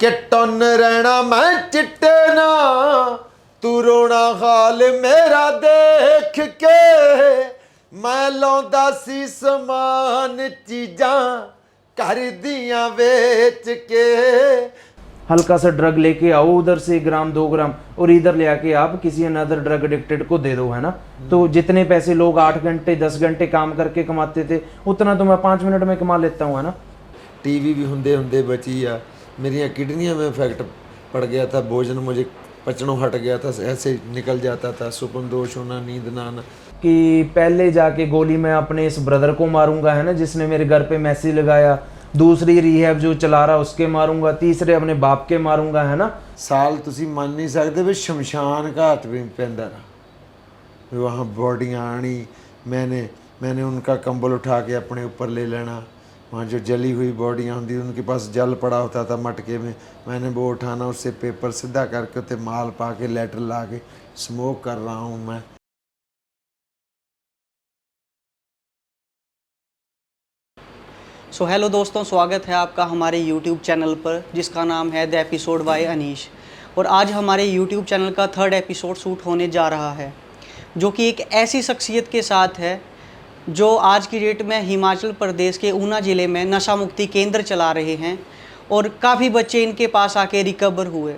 कि टन रहना मैं चिट्टे ना तू रोना हाल मेरा देख के मैं लौंदा सी समान चीज़ां कर दियां बेच के। हल्का सा ड्रग लेके आओ उधर से 1 ग्राम 2 ग्राम और इधर ले आके आप किसी अनदर ड्रग एडिक्टेड को दे दो, है ना। तो जितने पैसे लोग 8 घंटे 10 घंटे काम करके कमाते थे उतना तो मैं 5 मिनट में कमा लेता हूँ, है ना। टीवी भी हुंदे हुंदे बची आ, मेरी किडनियाँ में इफेक्ट पड़ गया था, भोजन मुझे पचनों हट गया था, ऐसे निकल जाता था, सुपन दोष होना, नींद ना आना। कि पहले जाके गोली मैं अपने इस ब्रदर को मारूंगा, है ना, जिसने मेरे घर पे मैसेज लगाया। दूसरी रिहैब जो चला रहा उसके मारूंगा। तीसरे अपने बाप के मारूंगा, है ना। साल तुसी मान नहीं सकते भी शमशान घाट भी पैंदा रहा, वहाँ बॉडियाँ आनी, मैंने उनका कंबल उठा के अपने ऊपर ले लेना। वहाँ जो जली हुई बॉडियाँ होंगी उनके पास जल पड़ा होता था मटके में, मैंने वो उठाना, उससे पेपर सीधा करके उसे माल पा के लेटर ला के स्मोक कर रहा हूँ मैं। सो हेलो दोस्तों, स्वागत है आपका हमारे YouTube चैनल पर जिसका नाम है द एपिसोड बाय अनीश। और आज हमारे YouTube चैनल का 3rd एपिसोड शूट होने जा रहा है, जो कि एक ऐसी शख्सियत के साथ है जो आज की डेट में हिमाचल प्रदेश के ऊना ज़िले में नशा मुक्ति केंद्र चला रहे हैं। और काफ़ी बच्चे इनके पास आके रिकवर हुए।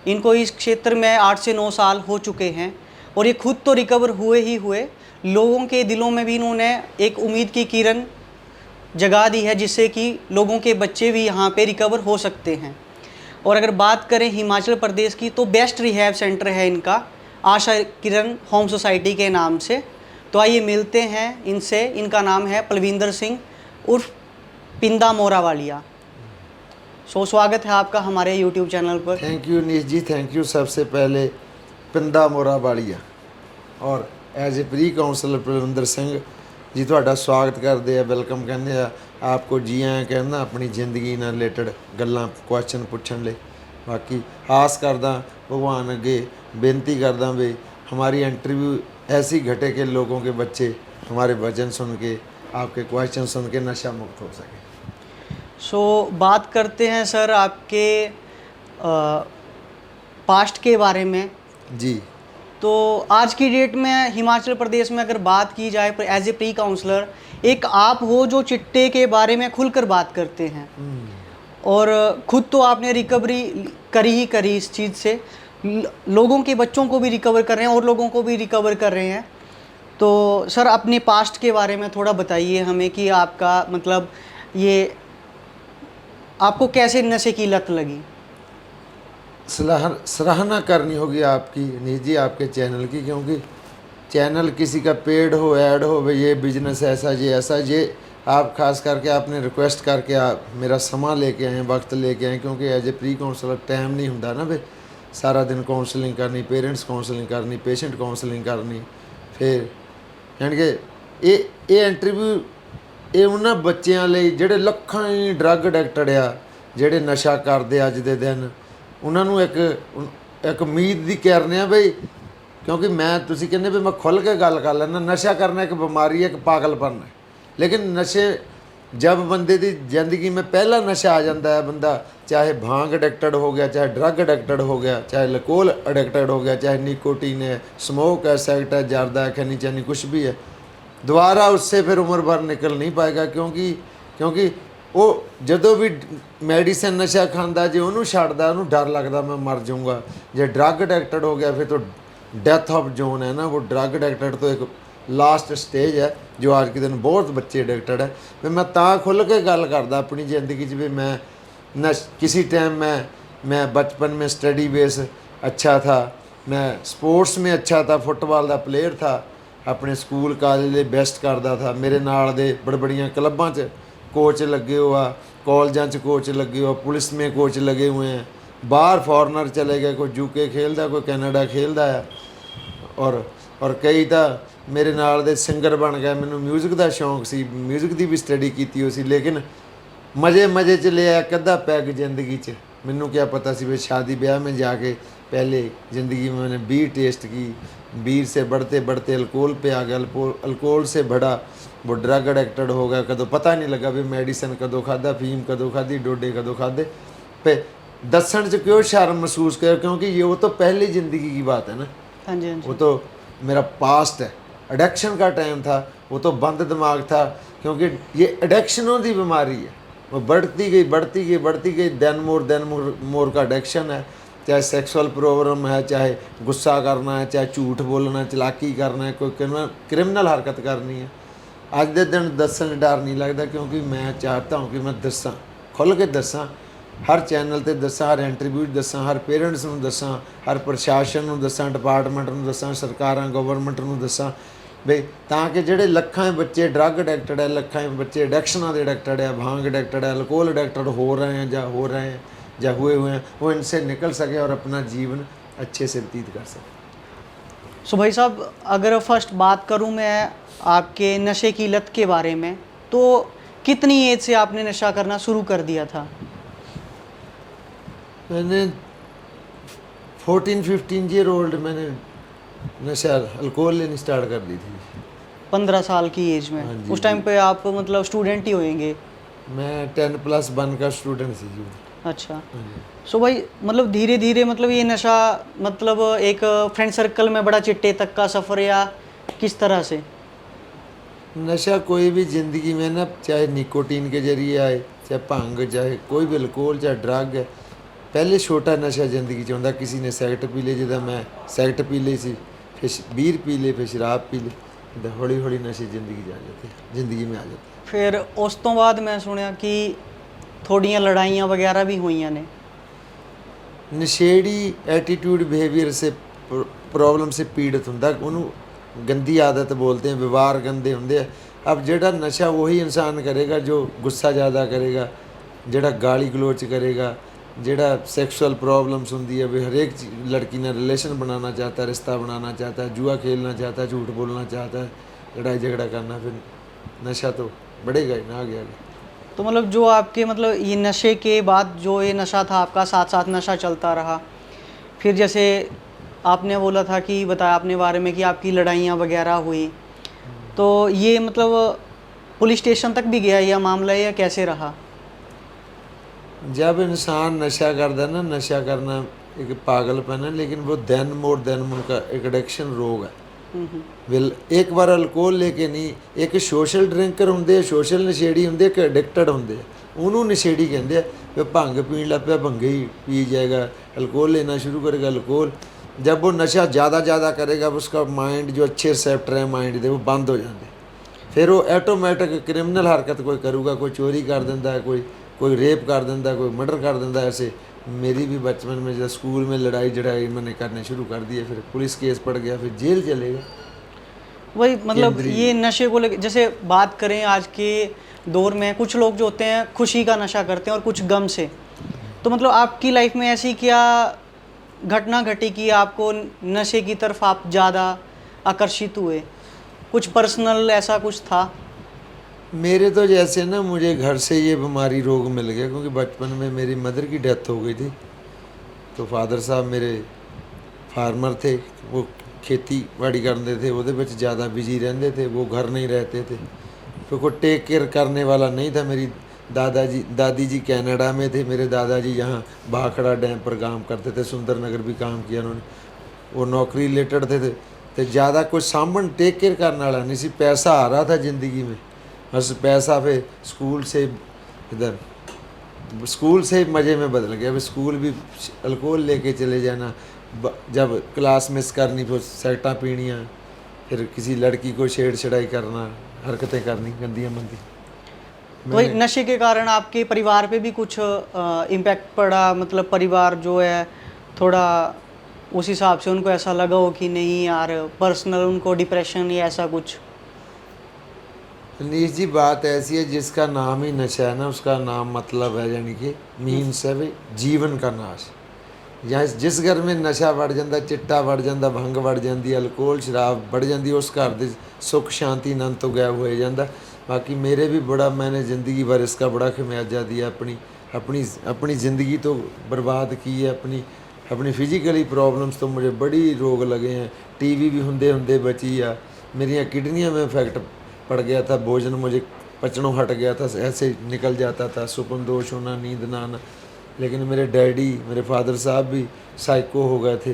इनको इस क्षेत्र में 8 से 9 साल हो चुके हैं और ये खुद तो रिकवर हुए ही हुए, लोगों के दिलों में भी इन्होंने एक उम्मीद की किरण जगा दी है, जिससे कि लोगों के बच्चे भी यहाँ पे रिकवर हो सकते हैं। और अगर बात करें हिमाचल प्रदेश की, तो बेस्ट रिहैब सेंटर है इनका, आशा किरण होम सोसाइटी के नाम से। तो आइए मिलते हैं इनसे। इनका नाम है पलविंदर सिंह उर्फ पिंदा मोरावालिया। सो स्वागत है आपका हमारे YouTube चैनल पर। Thank you Nish ji, thank you. सबसे पहले पिंदा मोरावालिया और as a pre counsellor Palwinder Singh ji ਤੁਹਾਡਾ स्वागत करते हैं, वेलकम कहते हैं आपको, जी आया कहना अपनी ज़िंदगी नाल रिलेटेड गल्लां क्वेश्चन पूछण लई। बाकी आस करदा भगवान अगे बेनती करदा भी हमारी इंटरव्यू ऐसी घटे कि लोगों के बच्चे हमारे वचन सुन के, आपके क्वेश्चन सुन के नशा मुक्त हो सके। सो बात करते हैं सर आपके पास्ट के बारे में। जी, तो आज की डेट में हिमाचल प्रदेश में अगर बात की जाए पर एज ए प्री काउंसलर एक आप हो जो चिट्टे के बारे में खुलकर बात करते हैं। और खुद तो आपने रिकवरी करी इस चीज़ से, लोगों के बच्चों को भी रिकवर कर रहे हैं और लोगों को भी रिकवर कर रहे हैं। तो सर अपने पास्ट के बारे में थोड़ा बताइए हमें कि आपका मतलब ये आपको कैसे नशे की लत लगी। सराहना करनी होगी आपकी नीश जी, आपके चैनल की, क्योंकि चैनल किसी का पेड हो, ऐड हो, भाई ये बिजनेस ऐसा ये आप खास करके आपने रिक्वेस्ट करके आप मेरा समा लेके आए, वक्त लेके आए, क्योंकि as a pre counsellor time नहीं होंदा ना, भाई सारा दिन काउंसलिंग करनी, पेरेंट्स काउंसलिंग करनी, पेशेंट काउंसलिंग करनी, फिर यानी कि ये इंटरव्यू ये उन्होंने बच्चों लिए ਜਿਹੜੇ ਲੱਖਾਂ ਹੀ ਡਰੱਗ ਐਡਿਕਟਡ ਆ, ਜਿਹੜੇ ਨਸ਼ਾ ਕਰਦੇ ਅੱਜ ਦੇ ਦਿਨ, ਉਹਨਾਂ ਨੂੰ ਇੱਕ ਉਮੀਦ ਦੀ ਕਿਰਨ ਆ ਬਈ, क्योंकि मैं तुसी कहने भी मैं खुल के गल कर लेना, नशा करना एक बीमारी है, एक पागलपन है। लेकिन नशे जब बंदे की जिंदगी में पहला नशा आ जाता है, बंदा चाहे भांग एडिक्टेड हो गया, चाहे ड्रग एडिक्टेड हो गया, चाहे अल्कोहल एडिक्टेड हो गया, चाहे निकोटीन है, स्मोक है, सेक्ट है, जर्दा है, खैनी चैनी कुछ भी है, दोबारा उससे फिर उम्र भर निकल नहीं पाएगा। क्योंकि वो जदों भी मैडिसिन नशा खांदा, जो उन्होंने छड्डदा उन्होंने डर लगता मैं मर जाऊँगा। जो ड्रग एडिक्टेड हो गया फिर तो डेथ ऑफ जोन है ना, वो ड्रग एडिक्टेड तो एक लास्ट स्टेज है जो आज के दिन बहुत बच्चे एडिक्टेड है। फिर मैं तां खुल के गल करदा अपनी ज़िंदगी भी मैं किसी टाइम मैं बचपन में स्टडी बेस अच्छा था, मैं स्पोर्ट्स में अच्छा था, फुटबॉल का प्लेयर था, अपने स्कूल कॉलेज बेस्ट करता था, मेरे नाल दे बड़ियां क्लबां च कोच लगे हुआ, कॉलेजां च कोच लगे हुआ, पुलिस में कोच लगे हुए हैं, बाहर फॉरनर चले गए, कोई यूके खेलता, कोई कैनेडा खेलता है, और कई तो मेरे नाल दे सिंगर बन गए। मैनू म्यूजिक का शौक सी, म्यूजिक की भी स्टडी की हुई सी, लेकिन मजे च लिया एक अद्धा पैग जिंदगी च। मैनू क्या पता सी भी शादी ब्याह में जाके पहले ज़िंदगी में मैंने बीर टेस्ट की, बीर से बढ़ते बढ़ते अल्कोहल पे आ गया, अल्कोहल से बढ़ा वो ड्रग एडिक्टेड हो गया। कदों पता नहीं लगा भी मेडिसिन कदों खादा, फीम कदों खादी, डोडे कदों खादे, पे दसन च क्यों शर्म महसूस कर, क्योंकि ये वो तो पहली ज़िंदगी की बात है ना, हाँ जी हाँ जी। वो तो मेरा पास्ट है। एडिक्शन का टाइम था, वो तो बंद दिमाग था, क्योंकि ये एडिक्शनों की बीमारी है, वो बढ़ती गई बढ़ती गई बढ़ती गई, दिन मोर का एडिक्शन है। चाहे सेक्सुअल प्रॉब्लम है, चाहे गुस्सा करना है, चाहे झूठ बोलना, चालाकी करना है, कोई क्रिमिनल हरकत करनी है। अज के दिन दसन डर नहीं लगता, क्योंकि मैं चाहता हूँ कि मैं दसा, खुल के दसा, हर चैनल ते दसा, हर इंटरव्यू दसा, हर पेरेंट्स नूं दसा, हर प्रशासन नूं दसा, डिपार्टमेंट नूं दसा, सरकारां गवर्नमेंट नूं दसा, बई तां कि ਜਿਹੜੇ ਲੱਖਾਂ ਬੱਚੇ ਡਰੱਗ ਐਡਿਕਟਡ ਹੈ, ਲੱਖਾਂ ਬੱਚੇ एडिक्शनों के एडिक्टड है, भांग एडिक्टड है, अल्कोहल एडिक्टड हो रहे हैं या हुए हुए हैं, वो इनसे निकल सके और अपना जीवन अच्छे से व्यतीत कर सके। सो भाई साहब, अगर फर्स्ट बात करूं मैं आपके नशे की लत के बारे में, तो कितनी एज से आपने नशा करना शुरू कर दिया था? मैंने 14-15 ईयर ओल्ड मैंने नशा अल्कोहल लेनी स्टार्ट कर दी थी। 15 साल की एज में? हाँ जी, उस टाइम पे आप मतलब स्टूडेंट ही होंगे? मैं 10+1 का स्टूडेंट थी जी। अच्छा। सो भाई मतलब धीरे धीरे मतलब ये नशा मतलब एक फ्रेंड सर्कल में बड़ा चिट्टे तक का सफ़र, या किस तरह से? नशा कोई भी ज़िंदगी में ना, चाहे निकोटीन के जरिए आए, चाहे भंग, चाहे कोई भी अल्कोहल, चाहे ड्रग है, पहले छोटा नशा ज़िंदगी च होंदा। किसी ने सैगट पी ली, जिदा मैं सैगट पी ली सी, फिर बीर पी ले, फिर शराब पी ली, तो हौली हौली नशे ज़िंदगी में आ जाते। फिर उस तो बाद मैं सुनिया कि थोड़ियां लड़ाइयाँ वगैरह भी हुई ने। नशेड़ी एटीट्यूड बिहेवियर से प्रॉब्लम से पीड़ित होंदा, उन्होंने गंदी आदत बोलते हैं, व्यवहार गंदे होंगे। अब जेड़ा नशा वही इंसान करेगा जो गुस्सा ज़्यादा करेगा, जेड़ा गाली गलोच करेगा, जेड़ा सेक्सुअल प्रॉब्लम्स होंदी है, भी हरेक लड़की ने रिलेशन बनाना चाहता है, रिश्ता बनाना चाहता है, जुआ खेलना चाहता है, झूठ बोलना चाहता है, लड़ाई झगड़ा करना, फिर नशा तो बढ़ेगा ही ना आगे आगे। तो मतलब जो आपके मतलब ये नशे के बाद जो ये नशा था आपका, साथ साथ नशा चलता रहा, फिर जैसे आपने बोला था कि बताया अपने बारे में कि आपकी लड़ाइयाँ वगैरह हुई, तो ये मतलब पुलिस स्टेशन तक भी गया यह मामला, या कैसे रहा? जब इंसान नशा करता ना, नशा करना एक पागलपन है, लेकिन वो दिन का एक एडिक्शन रोग है। विल एक बार अल्कोहल लेके नहीं, एक सोशल ड्रिंकर होंगे, सोशल नशेड़ी होंगे, एक एडिक्टड होंगे, उन्होंने नशेड़ी कहते हैं। वे भंग पीन लग पिया, भंगे ही पी जाएगा, अल्कोहल लेना शुरू करेगा, अल्कोहल। जब वो नशा ज़्यादा करेगा, उसका माइंड जो अच्छे रिसेप्टर है माइंड के, वो बंद हो जाते, फिर वो ऑटोमैटिक क्रिमिनल हरकत कोई करूँगा, कोई चोरी कर देता है, कोई रेप कर देता है, कोई मर्डर कर देता है। ऐसे मेरी भी बचपन में जब स्कूल में लड़ाई झड़ाई मैंने करने शुरू कर दिए, फिर पुलिस केस पड़ गया, फिर जेल चलेगा। वही मतलब ये नशे को लेकर जैसे बात करें आज के दौर में, कुछ लोग जो होते हैं खुशी का नशा करते हैं और कुछ गम से, तो मतलब आपकी लाइफ में ऐसी क्या घटना घटी कि आपको नशे की तरफ आप ज़्यादा आकर्षित हुए? कुछ पर्सनल ऐसा कुछ था? मेरे तो जैसे ना, मुझे घर से ये बीमारी रोग मिल गया, क्योंकि बचपन में मेरी मदर की डेथ हो गई थी। तो फादर साहब मेरे फार्मर थे, वो खेती बाड़ी करते थे, वो ज़्यादा बिजी रहते थे, वो घर नहीं रहते थे, तो कोई टेक केयर करने वाला नहीं था। मेरी दादी जी कनाडा में थे, मेरे दादाजी यहाँ भाखड़ा डैम पर काम करते थे, सुंदर नगर भी काम किया उन्होंने, वो नौकरी रिलेटेड थे, तो ज़्यादा कोई सामन टेक केयर करने वाला नहीं सी। पैसा आ रहा था ज़िंदगी में, बस पैसा फिर स्कूल से मज़े में बदल गया। फिर स्कूल भी अल्कोहल लेके चले जाना, जब क्लास मिस करनी, फिर सिगरेटां पीनियाँ, फिर किसी लड़की को छेड़छाड़ी करना, हरकतें करनी गंदियाँ मंदी। वही नशे के कारण आपके परिवार पे भी कुछ इम्पैक्ट पड़ा? मतलब परिवार जो है थोड़ा उस हिसाब से उनको ऐसा लगा हो कि नहीं यार, पर्सनल उनको डिप्रेशन या ऐसा कुछ? अनीश जी, बात ऐसी है, जिसका नाम ही नशा है ना, उसका नाम मतलब है, यानी कि मीन्स है भाई जीवन का नाश। या जिस घर में नशा बढ़ जाता, चिट्टा बढ़ जाता, भंग बढ़ जाती, अल्कोहल शराब बढ़ जाती, उस घर के सुख शांति आनंद तो गायब हो जाता। बाकी मेरे भी बड़ा, मैंने ज़िंदगी भर इसका बड़ा खमियाजा दिया, अपनी ज़िंदगी तो बर्बाद की है, अपनी फिजिकली प्रॉब्लम्स तो मुझे बड़ी रोग लगे हैं। टीवी भी होंदे बची आ, मेरी किडनियाँ में इफेक्ट पड़ गया था, भोजन मुझे पचनों हट गया था, ऐसे निकल जाता था, सुपन दोष होना, नींद ना आना, लेकिन मेरे डैडी, मेरे फादर साहब भी साइको हो गए थे,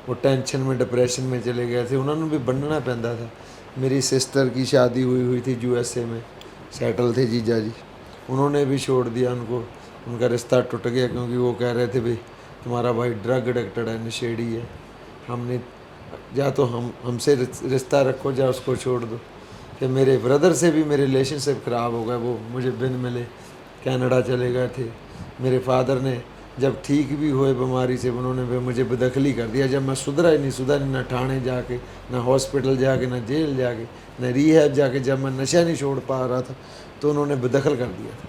वो टेंशन में, डिप्रेशन में चले गए थे, उन्होंने भी बनना पैंदा था। मेरी सिस्टर की शादी हुई थी USA में, सेटल थे जीजा जी, उन्होंने भी छोड़ दिया उनको, उनका रिश्ता टूट गया क्योंकि वो कह रहे थे भाई तुम्हारा भाई ड्रग एडिक्टेड है, नशेड़ी है, हमने या तो हमसे रिश्ता रखो या उसको छोड़ दो। फिर मेरे ब्रदर से भी मेरे रिलेशनशिप ख़राब हो गए, वो मुझे बिन मिले कनाडा चले गए थे। मेरे फादर ने जब ठीक भी हुए बीमारी से, उन्होंने भी मुझे बेदखली कर दिया। जब मैं सुधरा ही नहीं, ना थाने जाके, ना हॉस्पिटल जाके, ना जेल जाके, ना रिहैब जाके, जब मैं नशा नहीं छोड़ पा रहा था तो उन्होंने बेदखल कर दिया था।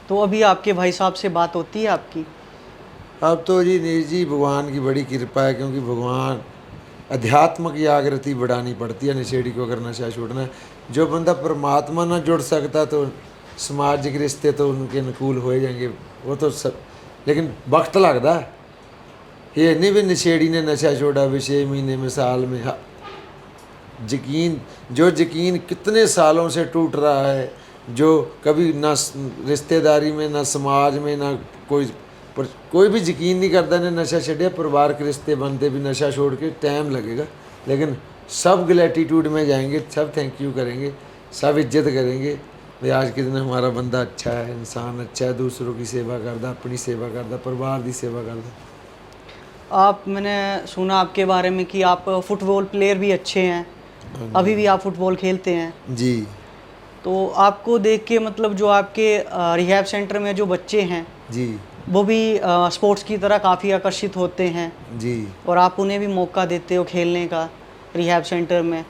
तो अभी आपके भाई साहब से बात होती है आपकी? अब तो जी नहीं जी, भगवान की बड़ी कृपा है, क्योंकि भगवान अध्यात्म की आकृति बढ़ानी पड़ती है नशेड़ी को अगर नशा छोड़ना है। जो बंदा परमात्मा ना जुड़ सकता तो सामाजिक रिश्ते तो उनके अनुकूल हो जाएंगे, वो तो सब, लेकिन वक्त लगता है। ये नहीं भी नशेड़ी ने नशा छोड़ा भी 6 महीने में, साल में। यकीन, जो यकीन कितने सालों से टूट रहा है, जो कभी ना रिश्तेदारी में, ना समाज में, ना कोई भी यकीन नहीं करता ने नशा छड़िया, परिवार के रिश्ते बनते भी नशा छोड़ के टाइम लगेगा, लेकिन सब ग्लैटिट्यूड में जाएंगे, सब थैंक यू करेंगे, सब इज्जत करेंगे भाई आज के दिन हमारा बंदा अच्छा है, इंसान अच्छा है, दूसरों की सेवा करता, अपनी सेवा करता, परिवार की सेवा करता। मैंने सुना आपके बारे में कि आप फुटबॉल प्लेयर भी अच्छे हैं, अभी भी आप फुटबॉल खेलते हैं जी। तो आपको देख के मतलब जो आपके रिहैब सेंटर में जो बच्चे हैं जी वो भी स्पोर्ट्स की तरह काफ़ी आकर्षित होते हैं जी, और आप उन्हें भी मौका देते हो खेलने का रिहैब सेंटर में।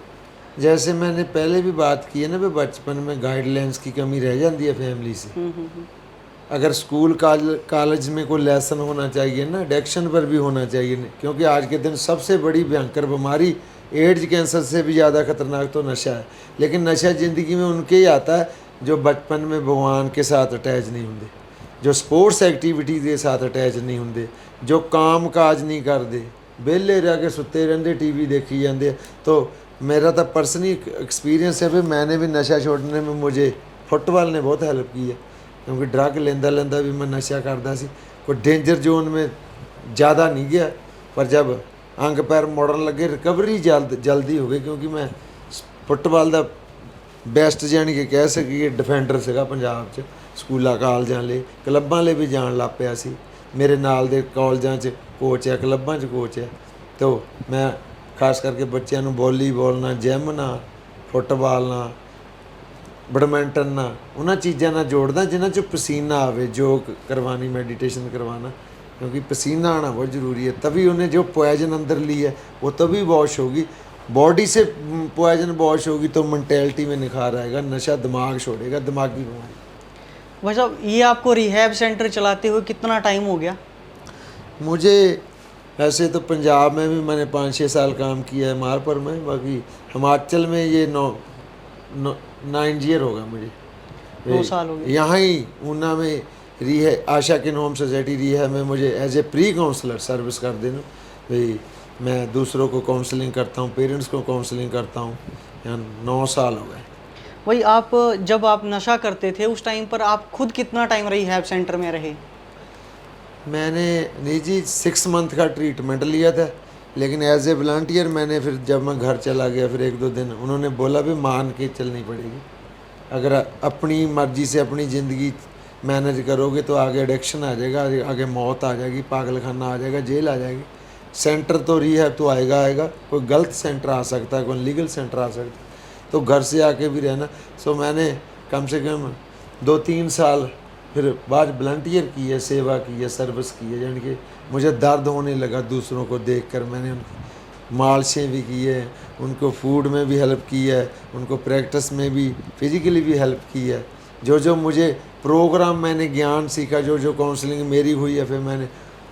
जैसे मैंने पहले भी बात की है ना, भी बचपन में गाइडलाइंस की कमी रह जाती है फैमिली से। अगर स्कूल कॉलेज में कोई लेसन होना चाहिए ना, एडिक्शन पर भी होना चाहिए, क्योंकि आज के दिन सबसे बड़ी भयंकर बीमारी एड्स कैंसर से भी ज़्यादा खतरनाक तो नशा है। लेकिन नशा ज़िंदगी में उनके ही आता है जो बचपन में भगवान के साथ अटैच नहीं होंगे, जो स्पोर्ट्स एक्टिविटी के साथ अटैच नहीं होंगे, जो काम काज नहीं करते, बेले रह के सुते रहते, टीवी देखी जाते। तो मेरा तो पर्सनली एक्सपीरियंस है भी मैंने भी नशा छोड़ने में मुझे फुटबॉल ने बहुत हेल्प की है, क्योंकि ड्रग लेंदा भी मैं नशा करता सी, कोई डेंजर जोन में ज़्यादा नहीं गया, पर जब अंग पैर मोड़न लगे रिकवरी जल्दी हो गई, क्योंकि मैं फुटबॉल का बेस्ट जानी कि कह सकीए डिफेंडर सीगा पंजाब च। स्कूलों कालजां ले क्लबां ले भी जान लग पिया सी, मेरे नाल दे कॉलेजां च कोच है, क्लबां च कोच है। तो मैं खास करके बच्चों नूं वॉलीबॉल ना, जिम ना, फुटबॉल ना, बैडमिंटन ना, उन्हां चीज़ां नाल जोड़दा जिन्हां च पसीना आवे, योग करवानी, मैडिटेशन करवाना, क्योंकि पसीना आना बहुत ज़रूरी है। तभी उन्हें जो पॉइजन अंदर ली है वो तभी वॉश होगी, बॉडी से पॉइजन वॉश होगी तो मेंटेलिटी में निखार आएगा, नशा दिमाग छोड़ेगा, दिमागी बीमारी। भाई साहब ये आपको रिहैब सेंटर चलाते हुए कितना टाइम हो गया? मुझे ऐसे तो पंजाब में भी मैंने 5-6 साल काम किया है, मारपुर में, बाकी हिमाचल में ये 9 ईयर हो गया मुझे, 2 साल हो गए। यहाँ ही ऊना में आशा किन होम सोसाइटी रिहैब में मुझे as a pre counsellor service कर देना भाई, मैं दूसरों को काउंसलिंग करता हूँ, पेरेंट्स को काउंसलिंग करता हूँ। यहाँ 9 साल हो गए। वही आप जब आप नशा करते थे उस टाइम पर आप खुद कितना टाइम रिहैब सेंटर में रहे? मैंने निजी 6 मंथ का ट्रीटमेंट लिया था, लेकिन एज ए वॉलंटियर मैंने फिर जब मैं घर चला गया फिर 1-2 दिन उन्होंने बोला भी मान के चलनी पड़ेगी, अगर अपनी मर्जी से अपनी ज़िंदगी मैनेज करोगे तो आगे एडिक्शन आ जाएगा, आगे मौत आ जाएगी, पागलखाना आ जाएगा, जेल आ जाएगी। सेंटर तो रिहैब तो आएगा, कोई गलत सेंटर आ सकता है, कोई लीगल सेंटर आ सकता है, तो घर से आके भी रहना। सो मैंने कम से कम 2-3 साल फिर बाद वॉलंटियर की है, सेवा की है, सर्विस की है, यानी कि मुझे दर्द होने लगा दूसरों को देखकर, मैंने उनको मालिशें भी की है, उनको फूड में भी हेल्प की है, उनको प्रैक्टिस में भी फिजिकली भी हेल्प की है। जो मुझे प्रोग्राम मैंने ज्ञान सीखा, जो काउंसलिंग मेरी हुई है, फिर मैंने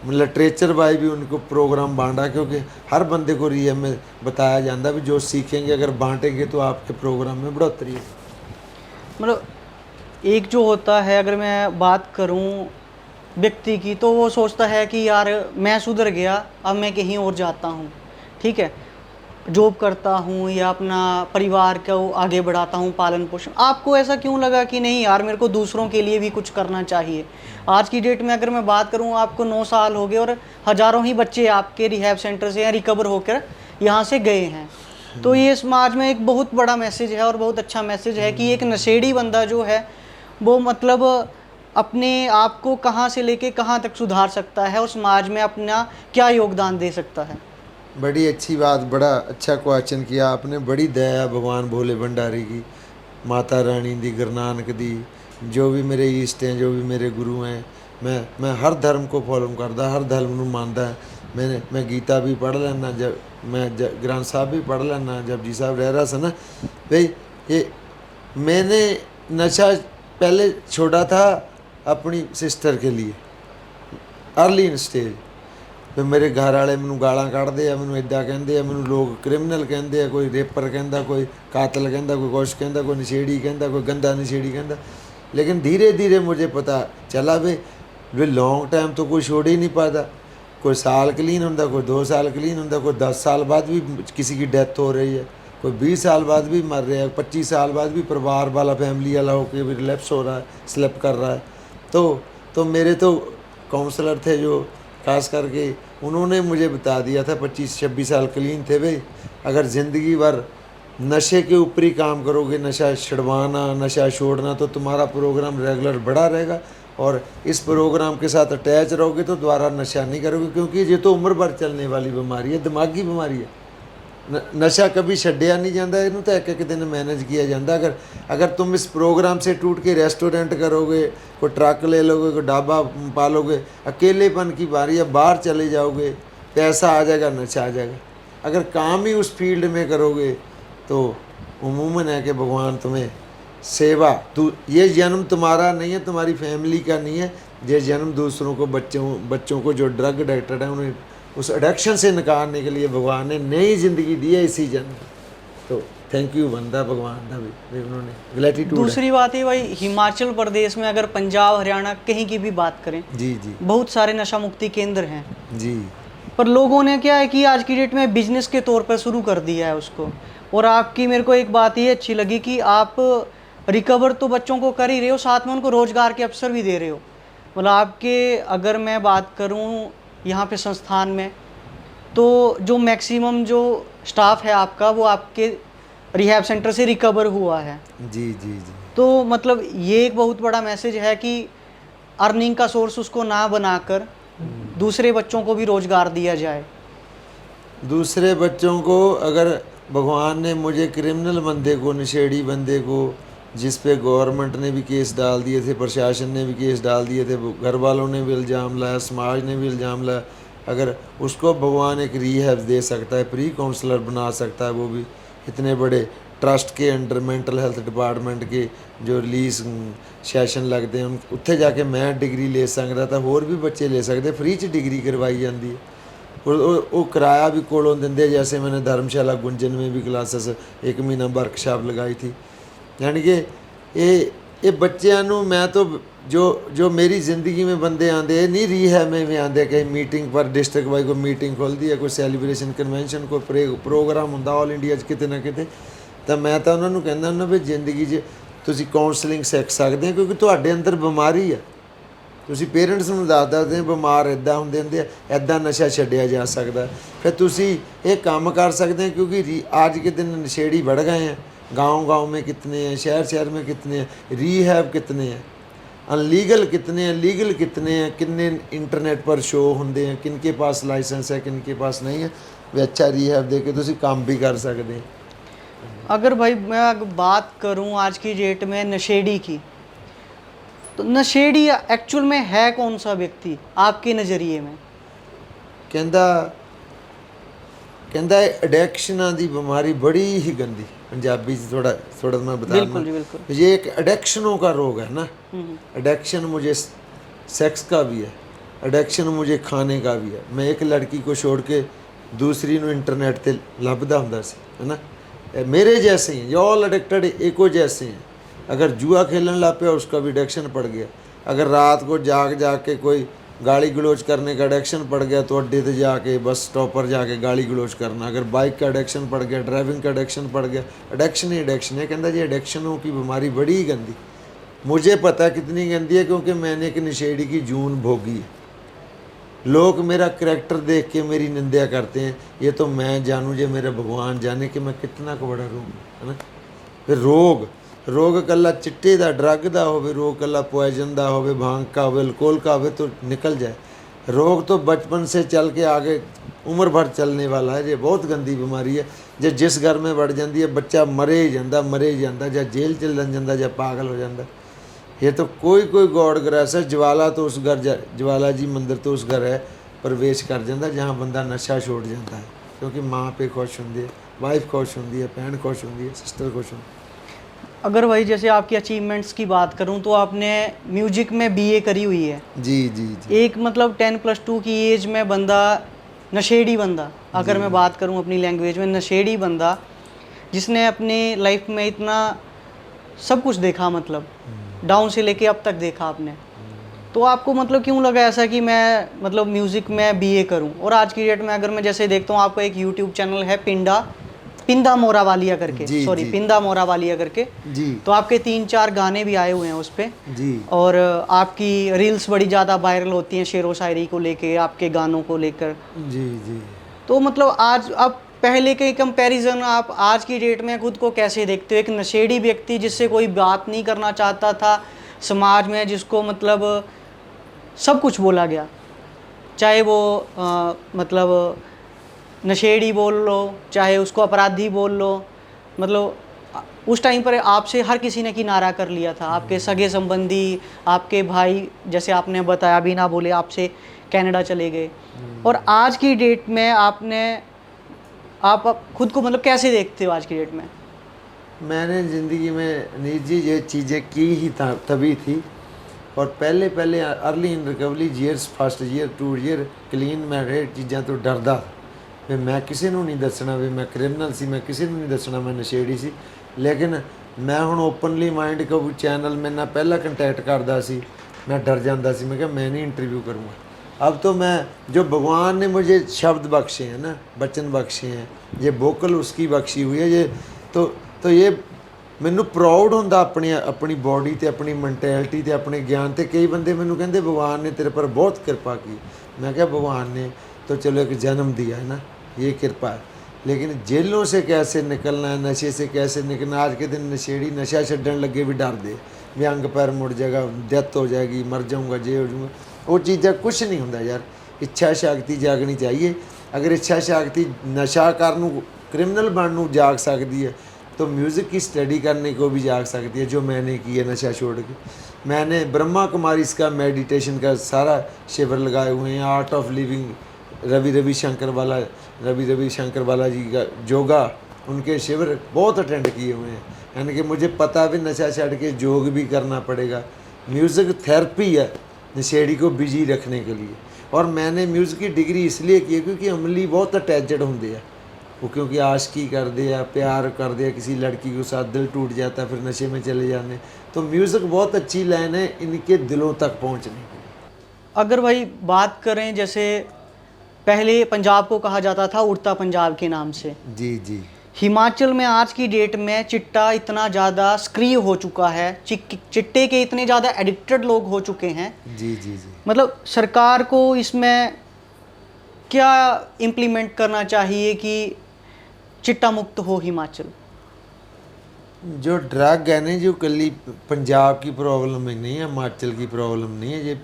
लिटरेचर बाय भी उनको प्रोग्राम बांटा, क्योंकि हर बंदे को रिहैब में बताया जाता भी जो सीखेंगे अगर बांटेंगे तो आपके प्रोग्राम में बढ़ोतरी है। मतलब एक जो होता है, अगर मैं बात करूं व्यक्ति की, तो वो सोचता है कि यार मैं सुधर गया, अब मैं कहीं और जाता हूं, ठीक है। जॉब करता हूँ या अपना परिवार को आगे बढ़ाता हूँ, पालन पोषण, आपको ऐसा क्यों लगा कि नहीं यार मेरे को दूसरों के लिए भी कुछ करना चाहिए? आज की डेट में अगर मैं बात करूँ, आपको 9 साल हो गए और हज़ारों ही बच्चे आपके रिहैब सेंटर से या रिकवर होकर यहाँ से गए हैं। तो ये समाज में एक बहुत बड़ा मैसेज है और बहुत अच्छा मैसेज है कि एक नशेड़ी बंदा जो है वो मतलब अपने आप को कहाँ से लेके कहाँ तक सुधार सकता है और समाज में अपना क्या योगदान दे सकता है। बड़ी अच्छी बात, बड़ा अच्छा क्वेश्चन किया आपने। बड़ी दया भगवान भोले भंडारी की, माता रानी दी, गुरु नानक दी, जो भी मेरे ईष्ट हैं, जो भी मेरे गुरु हैं, मैं हर धर्म को फॉलो करता, हर धर्म ਨੂੰ ਮੰਨਦਾ। मैं गीता भी पढ़ लेना, जब मैं ग्रंथ साहब भी पढ़ लेना, जब जी साहब रह रहा था ना भाई। ये मैंने नशा पहले छोड़ा था अपनी सिस्टर के लिए, अर्ली इन स्टेज। ਫਿਰ ਮੇਰੇ ਘਰ ਵਾਲੇ ਮੈਨੂੰ ਗਾਲਾਂ ਕੱਢਦੇ ਆ, ਮੈਨੂੰ ਇੱਦਾਂ ਕਹਿੰਦੇ ਆ, ਮੈਨੂੰ ਲੋਕ ਕ੍ਰਿਮੀਨਲ ਕਹਿੰਦੇ ਆ, ਕੋਈ ਰੇਪਰ ਕਹਿੰਦਾ, ਕੋਈ ਕਾਤਲ ਕਹਿੰਦਾ, ਕੋਈ ਕੁਛ ਕਹਿੰਦਾ, ਕੋਈ ਨਸ਼ੇੜੀ ਕਹਿੰਦਾ, ਕੋਈ ਗੰਦਾ ਨਸ਼ੇੜੀ ਕਹਿੰਦਾ। लेकिन धीरे धीरे मुझे पता चला वे लॉन्ग टाइम तो कोई छोड़ ही नहीं पाता। कोई साल क्लीन होंदा, कोई 2 साल क्लीन होंदा, कोई 10 साल बाद भी किसी की डेथ हो रही है, कोई 20 साल बाद भी मर रहा है, 25 साल बाद भी परिवार वाला फैमिली वाला होकर भी रिलैप्स हो रहा है, स्लिप कर रहा है। तो मेरे तो काउंसलर थे जो खास करके उन्होंने मुझे बता दिया था, 25-26 साल क्लीन थे भाई, अगर ज़िंदगी भर नशे के ऊपर ही काम करोगे, नशा छुड़वाना, नशा छोड़ना, तो तुम्हारा प्रोग्राम रेगुलर बढ़ा रहेगा और इस प्रोग्राम के साथ अटैच रहोगे तो दोबारा नशा नहीं करोगे, क्योंकि ये तो उम्र भर चलने वाली बीमारी है, दिमागी बीमारी है। नशा कभी छड्या नहीं जाता, इनू तो एक दिन मैनेज किया जाता। अगर तुम इस प्रोग्राम से टूट के रेस्टोरेंट करोगे, कोई ट्रक ले लोगे, कोई ढाबा पालोगे, अकेलेपन की बारी है, बाहर चले जाओगे, पैसा आ जाएगा, नशा आ जाएगा। अगर काम ही उस फील्ड में करोगे तो उमूमन है कि भगवान तुम्हें सेवा, ये जन्म तुम्हारा नहीं है, तुम्हारी फैमिली का नहीं है, ये जन्म दूसरों को, बच्चों को जो ड्रग एडिक्टेड है उन्हें उस एडिक्शन से निकालने के लिए भगवान ने नई ज़िंदगी दी है इसी जन्म। तो थैंक यू बनता भगवान का भी, उन्होंने ग्रेटिट्यूड। दूसरी बात है भाई, हिमाचल प्रदेश में अगर पंजाब हरियाणा कहीं की भी बात करें, जी जी, बहुत सारे नशा मुक्ति केंद्र हैं जी, पर लोगों ने क्या है कि आज की डेट में बिजनेस के तौर पर शुरू कर दिया है उसको। और आपकी मेरे को एक बात ये अच्छी लगी कि आप रिकवर तो बच्चों को कर ही रहे हो, साथ में उनको रोज़गार के अवसर भी दे रहे हो। मतलब आपके अगर मैं बात करूं यहाँ पे संस्थान में, तो जो मैक्सिमम जो स्टाफ है आपका वो आपके रिहैब सेंटर से रिकवर हुआ है। जी जी जी। तो मतलब ये एक बहुत बड़ा मैसेज है कि अर्निंग का सोर्स उसको ना बनाकर दूसरे बच्चों को भी रोज़गार दिया जाए। दूसरे बच्चों को, अगर भगवान ने मुझे क्रिमिनल बंदे को, नशेड़ी बंदे को, जिस पे गवर्नमेंट ने भी केस डाल दिए थे, प्रशासन ने भी केस डाल दिए थे, घर वालों ने भी इल्ज़ाम लाया, समाज ने भी इल्ज़ाम लाया, अगर उसको भगवान एक रीहैब दे सकता है, प्री काउंसलर बना सकता है, वो भी इतने बड़े ट्रस्ट के अंडर, मेंटल हेल्थ डिपार्टमेंट के जो रिलीज़ सैशन लगते हैं, उत्थे जाके मैं डिग्री ले सकता था, होर भी बच्चे ले सकते, फ्री च डिग्री करवाई जाती है। वो किराया भी कोलों देंगे, जैसे मैंने धर्मशाला गुंजन में भी क्लासेस 1 महीना वर्कशॉप लगाई थी। यानी कि ये बच्चों नूं मैं तो जो मेरी ज़िंदगी में बंदे आते नहीं रीहैब में आते, कहीं मीटिंग पर डिस्ट्रिक्ट वाइज कोई मीटिंग खुलती है, कोई सैलीब्रेशन कन्वेंशन, कोई प्रोग्राम होंदा ऑल इंडिया किते ना किते, तो मैं तो उन्होंने कहना हुंदा भी जिंदगी 'च तुसीं काउंसलिंग सीख सकते हैं, क्योंकि तुहाडे अंदर बीमारी है। ਤੁਸੀਂ पेरेंट्स ਨੂੰ ਦੱਸਦੇ ਹੋ ਬਿਮਾਰ ਇੱਦਾਂ ਹੁੰਦੇ ਆ, ਇੱਦਾਂ ਨਸ਼ਾ ਛੱਡਿਆ ਜਾ ਸਕਦਾ, ਫਿਰ ਤੁਸੀਂ ਇਹ ਕੰਮ ਕਰ सकते हैं, क्योंकि आज के दिन नशेड़ी बढ़ गए हैं, गांव में कितने हैं, शहर में कितने हैं, रीहैब कितने हैं, अनलीगल कितने हैं, लीगल कितने हैं, कितने इंटरनेट पर शो होंगे हैं, किन के पास लाइसेंस है, किन के पास नहीं है, वे अच्छा रीहैब दे के तुसीं काम भी कर सकते हैं। अगर भाई मैं बात करूं आज की डेट में नशेड़ी की, तो नशेड़ी एक्चुअल में है कौन सा व्यक्ति आपके नज़रिए में? कहता एडिक्शना की बीमारी बड़ी ही गंदी, पंजाबी थोड़ा मैं बता बिल्कुल जी, बिल्कुल। ये एक एडिक्शनों का रोग है ना। एडिक्शन मुझे सेक्स का भी है, एडिक्शन मुझे खाने का भी है। मैं एक लड़की को छोड़ के दूसरी नूं इंटरनेट पर लभदा हुंदा सी, है ना। मेरे जैसे हैं, ऑल एडिक्टेड एको जैसे हैं। अगर जुआ खेलने लग पे उसका भी एडिक्शन पड़ गया, अगर रात को जाग के कोई गाली गलोच करने का एडिक्शन पड़ गया तो अड्डे पे जाके बस स्टॉप पर जाके गाली गलोच करना। अगर बाइक का एडिक्शन पड़ गया, ड्राइविंग का एडिक्शन पड़ गया, एडिक्शन ही एडिक्शन है। कहता जी एडिक्शनों की बीमारी बड़ी ही गंदी, मुझे पता है कितनी गंदी है, क्योंकि मैंने एक नशेड़ी की जून भोगी है। लोग मेरा करैक्टर देख के मेरी निंदा करते हैं, ये तो मैं जानूँ जे मेरा भगवान जाने कि मैं कितना को बड़ा रोग है ना। फिर रोग कल्ला चिट्टे दा ड्रग दा होवे, रोग कल्ला पॉइजन दा होवे, भांग का होवे, अल्कोहल का होवे तो निकल जाए। रोग तो बचपन से चल के आगे उम्र भर चलने वाला है। ये बहुत गंदी बीमारी है जे जिस घर में बढ़ जाती है बच्चा मरे ही जाता, या जेल चल जाता, या पागल हो जाता। ये तो कोई गॉड ग्रेस है। ज्वाला तो उस घर ज्वाला जी मंदिर तो उस घर है प्रवेश कर जाता जहाँ बंदा नशा छोड़ जाता है, क्योंकि माँ पे खुश होंगी है, वाइफ खुश होंगी है, भैन खुश होंगी है, सिस्टर खुश होंगी। अगर वही जैसे आपकी अचीवमेंट्स की बात करूं तो आपने म्यूजिक में बीए करी हुई है। जी। एक मतलब 10+2 की एज में बंदा, नशेड़ी बंदा, अगर मैं बात करूं अपनी लैंग्वेज में, नशेड़ी बंदा जिसने अपनी लाइफ में इतना सब कुछ देखा, मतलब डाउन से लेके अब तक देखा आपने, तो आपको मतलब क्यों लगा ऐसा कि मैं मतलब म्यूज़िक में बीए करूं? और आज की डेट में अगर मैं जैसे देखता हूं, आपका एक यूट्यूब चैनल है पिंदा मोरा वालिया करके, सॉरी पिंदा मोरा वालिया करके जी, तो आपके 3-4 गाने भी आए हुए हैं उस पे जी। और आपकी रील्स बड़ी ज़्यादा वायरल होती हैं शेरो शायरी को लेके, आपके गानों को लेकर। जी। तो मतलब आज आप पहले के कंपैरिजन आप आज की डेट में खुद को कैसे देखते हो? एक नशेड़ी व्यक्ति जिससे कोई बात नहीं करना चाहता था समाज में, जिसको मतलब सब कुछ बोला गया, चाहे वो मतलब नशेड़ी बोल लो, चाहे उसको अपराधी बोल लो, मतलब उस टाइम पर आपसे हर किसी ने किनारा कर लिया था। आपके सगे संबंधी, आपके भाई, जैसे आपने बताया बिना बोले आपसे कनाडा चले गए। और आज की डेट में आप खुद को मतलब कैसे देखते हो आज की डेट में? मैंने ज़िंदगी में निजी ये चीज़ें की ही तभी थी। और पहले early in recovery years, first year 2 year clean मैं रहे चीज़ां तो डरदा भी मैं किसी ਨੂੰ नहीं दसना भी मैं क्रिमिनल सी, मैं किसी ਨੂੰ नहीं दसना मैं नशेड़ी सी। लेकिन मैं हुण ओपनली माइंड को चैनल मेरे नाल पहला कंटैक्ट करदा सी, मैं डर जाता सी, मैं कहा मैं नहीं इंटरव्यू करूँगा। अब तो मैं, जो भगवान ने मुझे शब्द बख्शे हैं ना, वचन बख्शे हैं, ये वोकल उसकी बख्शी हुई है, ये तो ये ਮੈਨੂੰ ਪ੍ਰਾਊਡ ਹੁੰਦਾ ਆਪਣੀ ਬੋਡੀ ਤੇ, ਆਪਣੀ ਮੈਂਟੈਲਿਟੀ ਤੇ, ਆਪਣੇ ਗਿਆਨ ਤੇ। ਕਈ ਬੰਦੇ ਮੈਨੂੰ ਕਹਿੰਦੇ भगवान ने तेरे पर बहुत कृपा की। मैं क्या भगवान ने तो चलो एक जन्म दिया है ना, ये कृपा है, लेकिन जेलों से कैसे निकलना है, नशे से कैसे निकलना। आज के दिन नशेड़ी नशा छड्डन लगे भी डर दे भी अंग पैर मुड़ जाएगा, डेथ हो जाएगी, मर जाऊँगा, जे हो जाऊँगा। वो चीज़ा कुछ नहीं होंदा यार। इच्छा शक्ति जागनी चाहिए। अगर इच्छा शक्ति नशा करनू, क्रिमिनल बननू जाग सकती है तो म्यूज़िक की स्टडी करने को भी जाग सकती है, जो मैंने की है नशा छोड़ के। मैंने ब्रह्मा कुमारी इसका मेडिटेशन का सारा शिविर लगाए हुए हैं। Art of living Ravi Shankar वाला जी का योगा, उनके शिविर बहुत अटेंड किए हुए हैं। यानी कि मुझे पता भी नशा छड़ के योग भी करना पड़ेगा। म्यूज़िक थेरेपी है नशेड़ी को बिजी रखने के लिए। और मैंने म्यूज़िक की डिग्री इसलिए की है क्योंकि अमली बहुत अटैचड होंगे हैं वो, क्योंकि आशिकी करते हैं, प्यार करते हैं, किसी लड़की के साथ दिल टूट जाता है, फिर नशे में चले जाने। तो म्यूज़िक बहुत अच्छी लाइन है इनके दिलों तक पहुंचने की। अगर वही बात करें, जैसे पहले पंजाब को कहा जाता था उड़ता पंजाब के नाम से, जी। हिमाचल में आज की डेट में चिट्टा इतना ज़्यादा सक्रिय हो चुका है, चिट्टे के इतने ज़्यादा एडिक्टेड लोग हो चुके हैं। जी। मतलब सरकार को इसमें क्या इम्प्लीमेंट करना चाहिए कि चिट्टा मुक्त हो हिमाचल? जो ड्रग है ना, जो कली पंजाब की प्रॉब्लम ही नहीं है, हिमाचल की प्रॉब्लम नहीं है। ये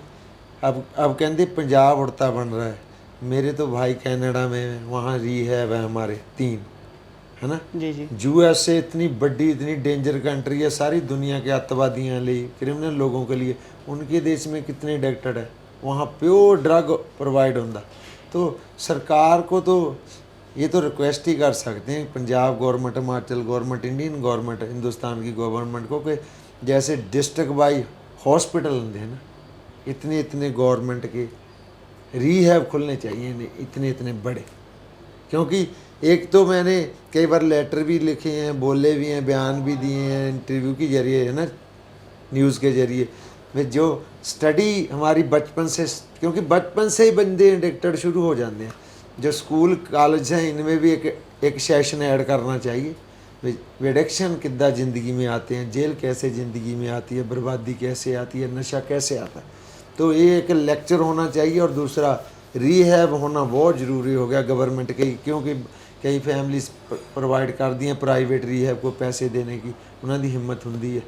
अब कहते पंजाब उड़ता बन रहा है। मेरे तो भाई कनाडा में, वहाँ रिहैब है हमारे 3, है ना। जी। USA इतनी बड़ी, इतनी डेंजर कंट्री है सारी दुनिया के अतवादियों लिए, क्रिमिनल लोगों के लिए। उनके देश में कितने एडिक्टेड है, वहाँ प्योर ड्रग प्रोवाइड होता। तो सरकार को तो ये तो रिक्वेस्ट ही कर सकते हैं Punjab government, Himachal government, Indian government, Hindustan की गवर्नमेंट को, कि जैसे डिस्ट्रिक्ट वाइज हॉस्पिटल होंगे हैं ना, इतने गवर्नमेंट के रिहैब खुलने चाहिए, इतने बड़े। क्योंकि एक तो मैंने कई बार लेटर भी लिखे हैं, बोले भी हैं, बयान भी दिए हैं इंटरव्यू के जरिए, है ना, न्यूज़ के ज़रिए। वे जो स्टडी हमारी बचपन से, क्योंकि बचपन से ही बंदे एडिक्टेड शुरू हो जाते हैं। जो स्कूल कॉलेज हैं इनमें भी एक सेशन ऐड करना चाहिए। वे एडिक्शन कितना ज़िंदगी में आते हैं, जेल कैसे ज़िंदगी में आती है, बर्बादी कैसे आती है, नशा कैसे आता है, तो ये एक लेक्चर होना चाहिए। और दूसरा रीहैब होना बहुत ज़रूरी हो गया गवर्नमेंट के, क्योंकि कई फैमिलीज प्रोवाइड कर दी हैं प्राइवेट रीहैब को पैसे देने की, उन्होंने हिम्मत होंगी है।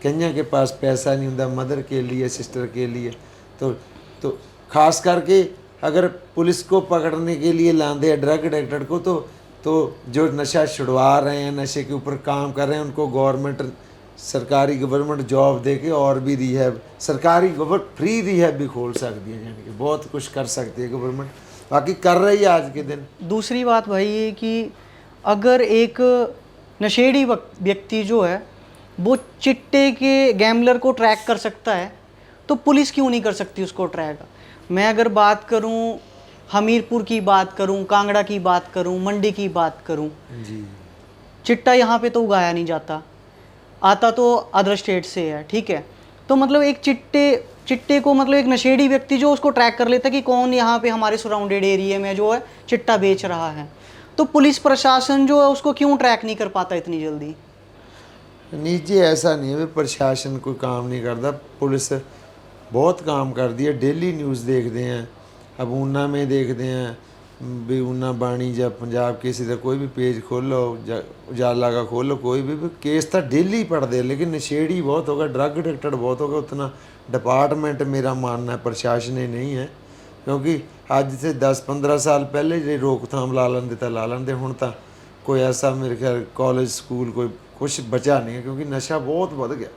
कईयां के पास पैसा नहीं होता मदर के लिए, सिस्टर के लिए। तो खास करके अगर पुलिस को पकड़ने के लिए लाते हैं ड्रग एडिक्टेड को, तो जो नशा छुड़वा रहे हैं, नशे के ऊपर काम कर रहे हैं, उनको गवर्नमेंट सरकारी गवर्नमेंट जॉब दे के और भी रीहैब, सरकारी फ्री रीहैब भी खोल सकती है, यानी कि बहुत कुछ कर सकती है गवर्नमेंट, बाकी कर रही है आज के दिन। दूसरी बात भाई ये कि अगर एक नशेड़ी व्यक्ति जो है वो चिट्टे के गैम्बलर को ट्रैक कर सकता है, तो पुलिस क्यों नहीं कर सकती उसको ट्रैक। मैं अगर बात करूं, हमीरपुर की बात करूं, कांगड़ा की बात करूं, मंडी की बात करूं, जी चिट्टा यहाँ पे तो उगाया नहीं जाता, आता तो अदर स्टेट से है, ठीक है। तो मतलब एक चिट्टे को मतलब एक नशेड़ी व्यक्ति जो उसको ट्रैक कर लेता है कि कौन यहाँ पे हमारे सराउंडेड एरिया में जो है चिट्टा बेच रहा है, तो पुलिस प्रशासन जो है उसको क्यों ट्रैक नहीं कर पाता इतनी जल्दी। नीचे ऐसा नहीं है भी प्रशासन कोई काम नहीं करता, पुलिस बहुत काम कर दी है। डेली न्यूज़ देखते हैं, अब ऊना में देखते हैं भी ऊना बाणी या पंजाब किसी का कोई भी पेज खोलो, उजाला का खोलो, कोई भी केस तो डेली पढ़ते हैं। लेकिन नशेड़ी बहुत होगा, ड्रग एडिक्टेड बहुत होगा, उतना डिपार्टमेंट मेरा मानना है प्रशासन ही नहीं है। क्योंकि अज से 10-15 साल पहले जो रोकथाम ला लेंदे तो ला लेंदे, हुण तां कोई ऐसा मेरे ख्याल कॉलेज स्कूल कोई कुछ बचा नहीं है, क्योंकि नशा बहुत बढ़ गया।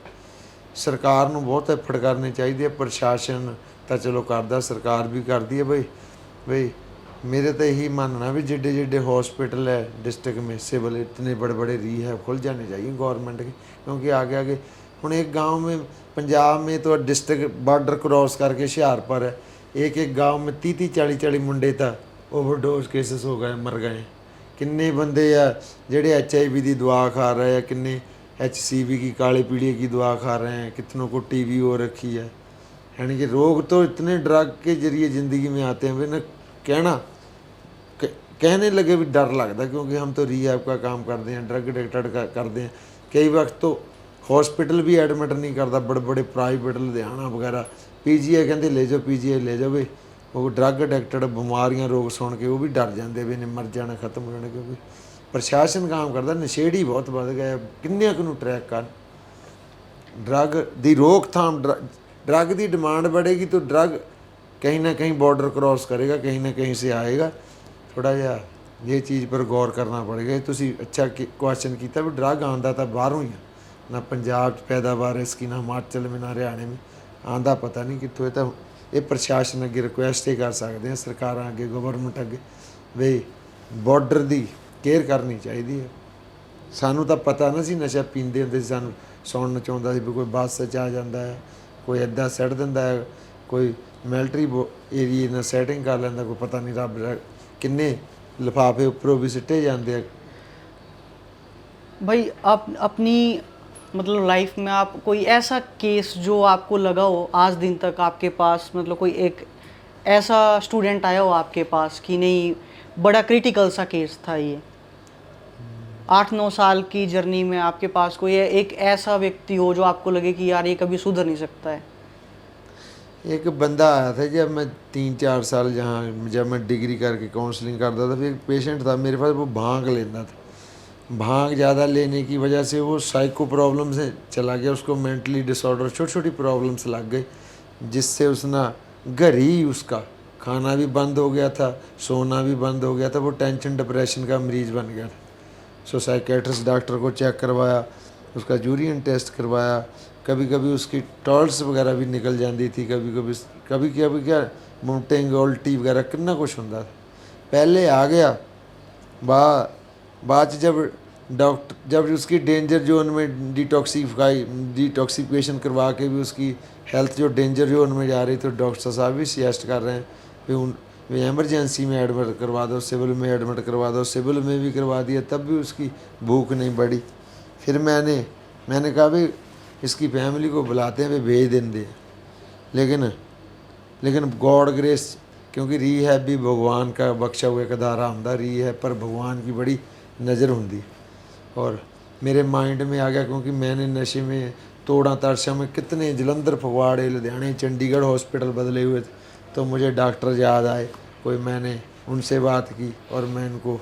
सरकार नूं बहुत एफर्ट करने चाहिए, प्रशासन तो चलो करदा, सरकार भी करती है। भाई मेरे तो यही मानना भी जिड्डे जिड्डे हॉस्पिटल है डिस्ट्रिक्ट में सिविल, इतने बड़े बड़े रीहैब खुल जाने चाहिए गवर्नमेंट के, क्योंकि आगे आगे हुण एक गांव में पंजाब में तो डिस्ट्रिक्ट बॉर्डर क्रॉस करके हुशियारपुर है, एक गांव में 30-40 मुंडे था ओवरडोज केसेस हो गए, मर गए। किन्ने बंदे आ जेडे HIV की दवा खा रहे हैं, किन्ने HCV की काले पीड़े की दवा खा रहे हैं, कितनों को TB हो रखी है। यानी कि रोग तो इतने ड्रग के जरिए ज़िंदगी में आते हैं भी ना कहने लगे भी डर लगता, क्योंकि हम तो रीहैब का काम करते हैं, ड्रग एडिक्टेड का करते हैं। कई वक्त तो हॉस्पिटल भी एडमिट नहीं करता, बड़े बड़े प्राइवेट लुधियाना वगैरह PGI कहते ले जाओ, PGI ले जाओ। वो ड्रग एडिक्टेड बीमारियां रोग सुन के वो भी डर जाते भी इन्हें मर जाना, खत्म हो जाना, क्योंकि प्रशासन काम करता। नशेड़ी बहुत बढ़ गए, किन्ने को ट्रैक कर। ड्रग की रोकथाम, ड्रग की डिमांड बढ़ेगी तो ड्रग कहीं ना कहीं बॉर्डर क्रॉस करेगा, कहीं ना कहीं से आएगा। थोड़ा जिहा ये चीज़ पर गौर करना पड़ेगा। तुसी अच्छा क्वेश्चन किया भी ड्रग आंदा तो बाहरों ही ना, पंजाब पैदावार इसकी ना हिमाचल में ना हरियाणे में, आंदा पता नहीं कितों है। तो ये प्रशासन अगे रिक्वेस्ट ही कर सकते हैं, सरकार अगे, गवर्नमेंट अगे, भी बॉर्डर की केयर करनी चाहिए है। सानू तो पता ना सी नशा पींदे होंदे सी, सानू सुनन च आउंदा सी भी कोई बस च आ जाता है, कोई इदा सैट दिंदा है, कोई मिलटरी एरिए ਨਾਲ सैटिंग कर लैंदा, कोई पता नहीं रब किन्ने लिफाफे उपरों भी सिट्टे जाते हैं। भाई आप अपनी मतलब लाइफ में आप कोई ऐसा केस जो आपको लगा हो आज दिन तक आपके पास, मतलब कोई एक ऐसा स्टूडेंट आया हो आपके पास कि नहीं बड़ा क्रिटिकल सा केस था ये, 8-9 साल की जर्नी में आपके पास कोई एक ऐसा व्यक्ति हो जो आपको लगे कि यार ये कभी सुधर नहीं सकता है। एक बंदा आया था जब मैं 3-4 साल जब मैं डिग्री करके काउंसलिंग करता था, फिर एक पेशेंट था मेरे पास, वो भांग लेता था। भांग ज़्यादा लेने की वजह से वो साइको प्रॉब्लम से चला गया, उसको मेंटली डिसऑर्डर, छोटी छोटी प्रॉब्लम्स लग गई, जिससे उसना घर ही उसका खाना भी बंद हो गया था, सोना भी बंद हो गया था, वो टेंशन डिप्रेशन का मरीज़ बन गया था। सो साइकेट्रिस्ट डॉक्टर को चेक करवाया, उसका यूरिन टेस्ट करवाया, कभी कभी उसकी टॉल्स वगैरह भी निकल जाती थी, कभी कभी क्या वोमिटिंग उल्टी वगैरह कितना कुछ होता था। पहले आ गया, बाद जब उसकी डेंजर जोन में डिटॉक्सिफिकेशन करवा के भी उसकी हेल्थ जो डेंजर जोन में जा रही, तो डॉक्टर साहब भी सजेस्ट कर रहे हैं भी एमरजेंसी में एडमिट करवा दो, सिविल में एडमिट करवा दो। सिविल में भी करवा दिया, तब भी उसकी भूख नहीं बढ़ी। फिर मैंने कहा भी इसकी फैमिली को बुलाते हैं, वे भेज देंगे। लेकिन गॉड ग्रेस, क्योंकि रीहैब भी भगवान का बख्शा हुआ एक अदारा होंदा, रीहैब पर भगवान की बड़ी नज़र होंदी। और मेरे माइंड में आ गया, क्योंकि मैंने नशे में तोड़ा तारशा में कितने जलंधर, फगवाड़े, लुधियाने, चंडीगढ़ हॉस्पिटल बदले हुए थे, तो मुझे डॉक्टर याद आए। कोई मैंने उनसे बात की और मैं इनको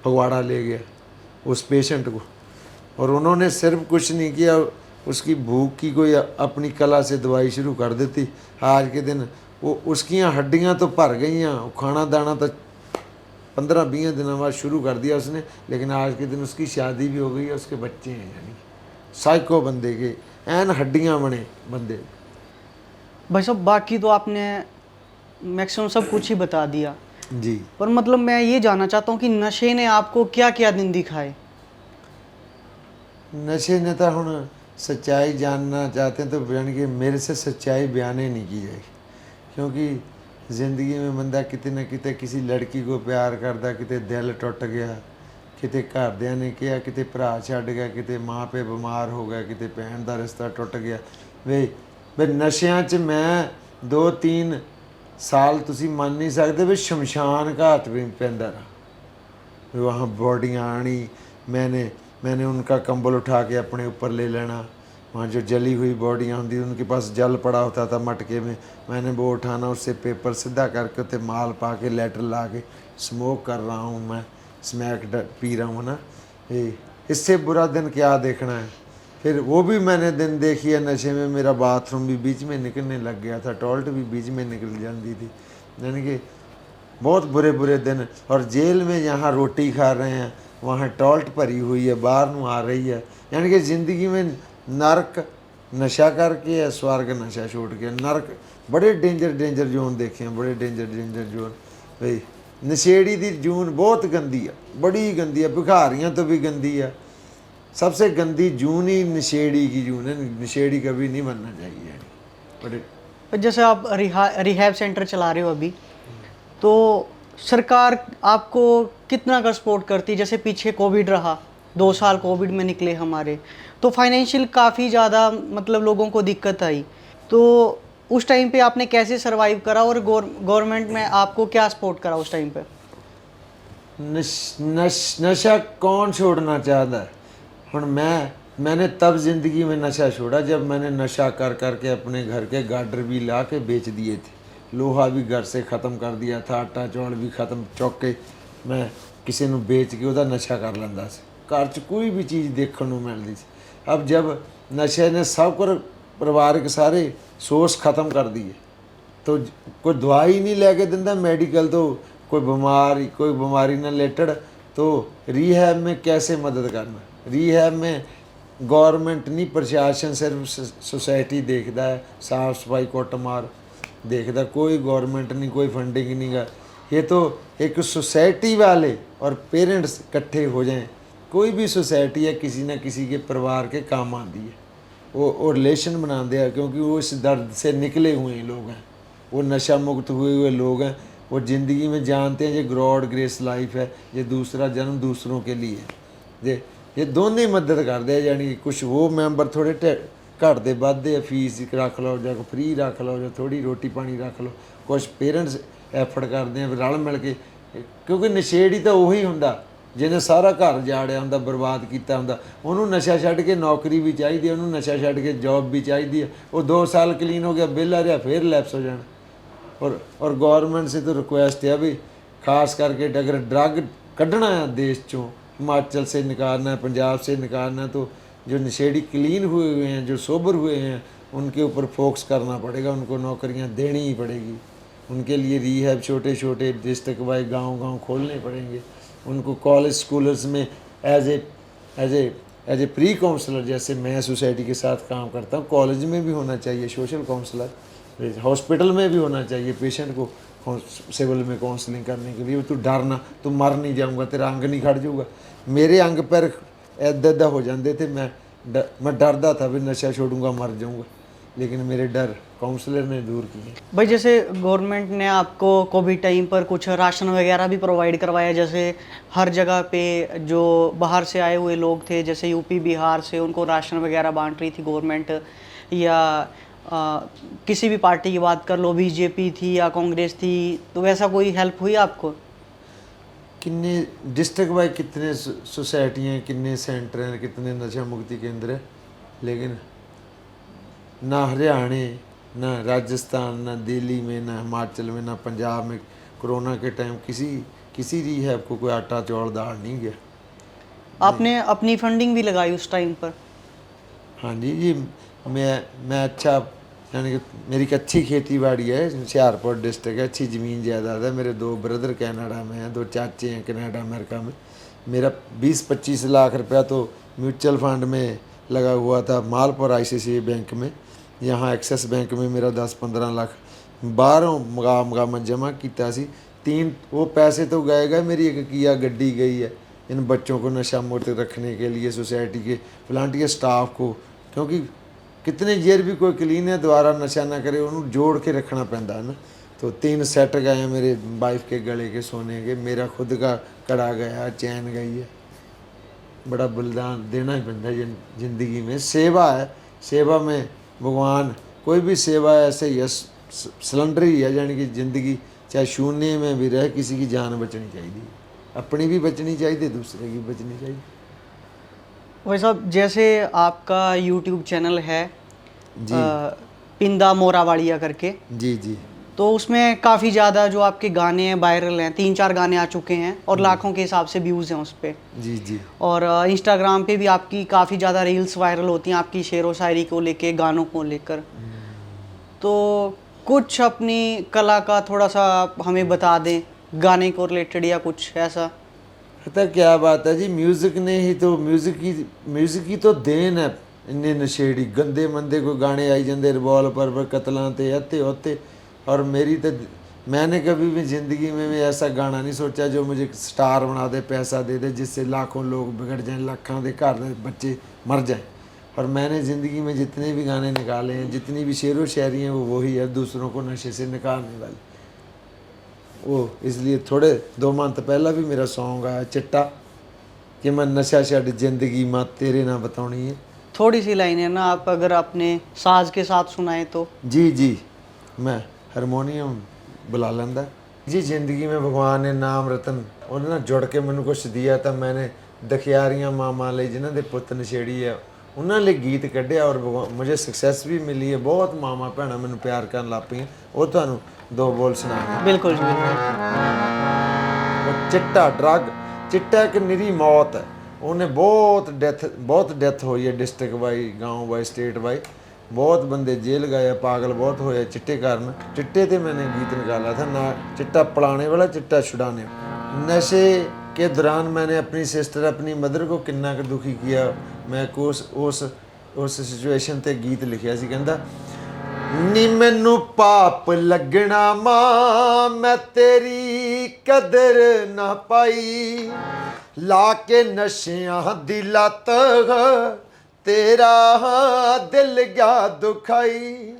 फगवाड़ा ले गया उस पेशेंट को, और उन्होंने सिर्फ कुछ नहीं किया, उसकी भूख की कोई अपनी कला से दवाई शुरू कर देती। आज के दिन वो उसकी हड्डियां तो भर गई, खाना दाना तो 15-20 दिनों बाद शुरू कर दिया उसने, लेकिन आज के दिन उसकी शादी भी हो गई है, उसके बच्चे हैं, यानी साइको बंदे के, एन हड्डियां बने बंदे। भाई साहब बाकी तो आपने मैक्सिमम सब कुछ ही बता दिया, जी। पर मतलब मैं ये जानना चाहता हूँ कि नशे ने आपको क्या क्या दिन दिखाए। नशे ने तो हुण सच्चाई जानना चाहते हैं तो बयान कि मेरे से सच्चाई बयान ही नहीं की जाएगी, क्योंकि ज़िंदगी में बंदा किते ना किते किसी लड़की को प्यार करता, किते दिल टुट गया, किते घरदियां ने किया, किते भरा छड्ड गया, किते माँ पे बीमार हो गया, किते भैन का रिश्ता टुट गया। वे नशियां च मैं 2-3 साल तुसी मन नहीं सकते भी शमशान घाट भी पैंदा रहा। वहाँ बॉडियाँ आनी, मैंने उनका कंबल उठा के अपने ऊपर ले लेना, वहाँ जो जली हुई बॉडियाँ होंगी उनके पास जल पड़ा होता था मटके में, मैंने वो उठाना, उससे पेपर सीधा करके उसे माल पा के लेटर ला के स्मोक कर रहा हूँ, मैं स्मैक पी रहा हूँ ना। इससे बुरा दिन क्या देखना है। फिर वो भी मैंने दिन देखी है नशे में, मेरा बाथरूम भी बीच में निकलने लग गया था, टॉयलेट भी बीच में निकल जाती थी, यानी कि बहुत बुरे बुरे दिन। और जेल में यहाँ रोटी खा रहे हैं, वहाँ टॉयलेट भरी हुई है, बाहर नूं आ रही है, यानी कि ज़िंदगी में नरक नशा करके है, स्वर्ग नशा छोड़ के। नरक बड़े डेंजर जोन देखे हैं, बड़े डेंजर जोन। भाई नशेड़ी दी जून बहुत गंदी है, बड़ी गंदी है, भिखारियाँ तो भी गंदी है। सबसे गंदी जून ही नशेड़ी की जून है, नशेड़ी कभी नहीं बनना चाहिए। बड़े जैसे आप रिहैब सेंटर चला रहे हो अभी, तो सरकार आपको कितना का सपोर्ट करती है? जैसे पीछे कोविड रहा, 2 साल कोविड में निकले हमारे, तो फाइनेंशियल काफ़ी ज़्यादा मतलब लोगों को दिक्कत आई, तो उस टाइम पे आपने कैसे सरवाइव करा और गवर्नमेंट में आपको क्या सपोर्ट करा उस टाइम पे? नशा कौन छोड़ना चाहता है। हुण मैंने तब ज़िंदगी में नशा छोड़ा जब मैंने नशा कर करके अपने घर के गाडर भी ला के बेच दिए थे, लोहा भी घर से ख़त्म कर दिया था, आटा चौल भी ख़त्म, चुक के मैं किसी नूं बेच के उहदा नशा कर लैंदा सी। घर च कोई भी चीज़ देखने को मिलती सी। अब जब नशे ने सब कुछ परिवारिक सारे सोर्स ख़त्म कर दिए, तो कोई दवाई नहीं लैके दिंदा मेडिकल तो, कोई बीमारी ना रिलेटेड, तो रीहैब में कैसे मदद करना। रीहैब में गवर्नमेंट नहीं, प्रशासन सिर्फ सोसाइटी देखता है, साफ सफाई कुटमार देखता, कोई गवर्नमेंट नहीं, कोई फंडिंग नहीं का। ये तो एक सोसाइटी वाले और पेरेंट्स इकट्ठे हो जाएं, कोई भी सोसाइटी है किसी न किसी के परिवार के काम आती है, वो रिलेशन बनाते हैं, क्योंकि वो इस दर्द से निकले हुए लोग हैं, वो नशा मुक्त हुए लोग हैं, वो ज़िंदगी में जानते हैं ये गॉड ग्रेस लाइफ है, ये दूसरा जन्म दूसरों के लिए है। ये दोनों ही मदद करते हैं, यानी कि कुछ वो मैंबर थोड़े घटते बढ़ते फीस रख लो, या फ्री रख लो, या थोड़ी रोटी पानी रख लो, कुछ पेरेंट्स एफर्ट करते हैं रल मिल के, क्योंकि नशेड़ी तो उही हुंदा जिन्हें सारा घर जाड़िया हुंदा, बर्बाद किया हुंदा, उन्होंने नशा छड्ड के नौकरी भी चाहिए, उन्होंने नशा छड्ड के जॉब भी चाहिए है, वो 2 साल क्लीन हो गया, बिल आ रहा, फिर लैप्स हो जाना। और गवर्नमेंट से तो रिक्वेस्ट है भी खास करके अगर ड्रग कढ़ना है देश चों, हिमाचल से निकालना है, पंजाब से निकालना है, तो जो नशेड़ी क्लीन हुए हैं, जो सोबर हुए हैं, उनके ऊपर फोकस करना पड़ेगा, उनको नौकरियां देनी ही पड़ेगी। उनके लिए रीहैब छोटे छोटे डिस्ट्रिक्ट वाइज गांव खोलने पड़ेंगे। उनको कॉलेज स्कूल्स में एज ए प्री काउंसलर, जैसे मैं सोसाइटी के साथ काम करता हूँ, कॉलेज में भी होना चाहिए सोशल काउंसलर, हॉस्पिटल में भी होना चाहिए पेशेंट को सिविल में काउंसलिंग करने के लिए। तू डरना, तू मर नहीं जाऊँगा, तेरा अंग नहीं खड़ जाऊगा। मेरे अंग पैर ऐदा हो जाते थे, मैं डरदा था भी नशा छोड़ूंगा मर जाऊँगा, लेकिन मेरे डर काउंसलर ने दूर किए। भाई जैसे गवर्नमेंट ने आपको कोविड टाइम पर कुछ राशन वगैरह भी प्रोवाइड करवाया, जैसे हर जगह पे जो बाहर से आए हुए लोग थे, जैसे यूपी बिहार से, उनको राशन वगैरह बांट रही थी गवर्नमेंट, या किसी भी पार्टी की बात कर लो, बीजेपी थी या कांग्रेस थी, तो वैसा कोई हेल्प हुई आपको? किन्ने डिस्ट्रिक्ट वाइज कितने सोसाइटियाँ, कितने सेंटर हैं, कितने नशा मुक्ति केंद्र है, लेकिन ना हरियाणा, ना राजस्थान, ना दिल्ली में, ना हिमाचल में, ना पंजाब में कोरोना के टाइम किसी रिहैब को कोई आटा चौल दाल नहीं गया। आपने अपनी फंडिंग भी लगाई उस टाइम पर? हाँ जी, मैं अच्छा, यानी कि मेरी एक अच्छी खेती बाड़ी है, होशियारपुर डिस्ट्रिक्ट है, अच्छी ज़मीन जायदाद है, मेरे 2 ब्रदर कनाडा में हैं, 2 चाचे हैं कनाडा अमेरिका में। मेरा 20-25 लाख रुपया तो म्यूचुअल फंड में लगा हुआ था मालपुर ICICI बैंक में, यहाँ एक्सिस बैंक में मेरा 10-15 लाख बाहरों मंगा मैं जमा किया सी। 3 वो पैसे तो गए, मेरी एक किया गड्डी गई है इन बच्चों को नशा मुक्त रखने के लिए, सोसाइटी के वॉलंटियर स्टाफ को, क्योंकि कितने जेर भी कोई क्लीन है दोबारा नशा ना करे, उन्होंने जोड़ के रखना पैंदा है ना। तो 3 सेट गए हैं मेरे वाइफ के गले के सोने के, मेरा खुद का कड़ा गया, चैन गई है। बड़ा बलिदान देना ही पैंदा है जिंदगी में। सेवा है, सेवा में भगवान, कोई भी सेवा है ऐसे ही है, सिलेंडर ही है, यानी कि ज़िंदगी चाहे शून्य में भी रहे, किसी की जान बचनी चाहिए, अपनी भी बचनी चाहिए, दूसरे की बचनी चाहिए। वही साहब, जैसे आपका YouTube चैनल है जी पिंदा मोरावाड़िया करके, जी जी, तो उसमें काफ़ी ज़्यादा जो आपके गाने हैं वायरल हैं, 3-4 गाने आ चुके हैं और लाखों के हिसाब से व्यूज़ हैं उस पर। जी जी। और इंस्टाग्राम पे भी आपकी काफ़ी ज़्यादा रील्स वायरल होती हैं आपकी शेरो शायरी को लेके, गानों को लेकर। तो कुछ अपनी कला का थोड़ा सा हमें बता दें, गाने को रिलेटेड या कुछ ऐसा। पता क्या बात है जी, म्यूज़िक ने ही तो, म्यूज़िक की तो देन है। इन्ने नशेड़ी गंदे मंदे कोई गाने आई जाते रिवॉल्वर पर कतलों ते अते होते, और मेरी तो, मैंने कभी भी ज़िंदगी में भी ऐसा गाना नहीं सोचा जो मुझे स्टार बना दे, पैसा दे दे, जिससे लाखों लोग बिगड़ जाएं, लाखों के घर के बच्चे मर जाएं। और मैंने ज़िंदगी में जितने भी गाने निकाले हैं, जितनी भी शेरो शायरी हैं, वो वही है, दूसरों को नशे से निकालने वाली। वो इसलिए थोड़े 2 मंथ पहला भी मेरा सॉन्ग आया चिट्टा, कि मैं नशा छड़ जिंदगी मां तेरे ना बतानी है। थोड़ी सी लाइन है ना, आप अगर अपने साज के साथ सुनाए तो। जी जी, मैं हारमोनियम बुला लेंदा जी। जिंदगी में भगवान ने नाम रतन उन्हें ना जुड़ के मैंने कुछ दिया, तो मैंने दखियारियां मामा ले जिन्हों के पुत नशेड़ी है उन्होंने लिए गीत कढ़िया, और मुझे सक्सैस भी मिली है। बहुत मामा भैन मैंने प्यार करन लग पईयां, वो तुहानू 2 बोल सुना। बिल्कुल जी, बिल्कुल। चिट्टा ड्रग, चिट्टा एक निरी मौत है, उन्हें बहुत डेथ हुई है, डिस्ट्रिक्ट वाई, गाँव वाई, स्टेट वाई, बहुत बंदे जेल गए, पागल बहुत होए चिट्टे कारण। चिट्टे ते मैंने गीत निकाला था ना, चिट्टा पड़ाने वाला, चिट्टा छुड़ाने। नशे के दौरान मैंने अपनी सिस्टर, अपनी मदर को कितना दुखी किया। मैं उस सिचुएशन ते गीत लिखिया सी, कहंदा नी मैनू पाप लगना मां, मैं तेरी कदर ना पाई, ला के नशियां दी लत तेरा दिल गया दुखाई,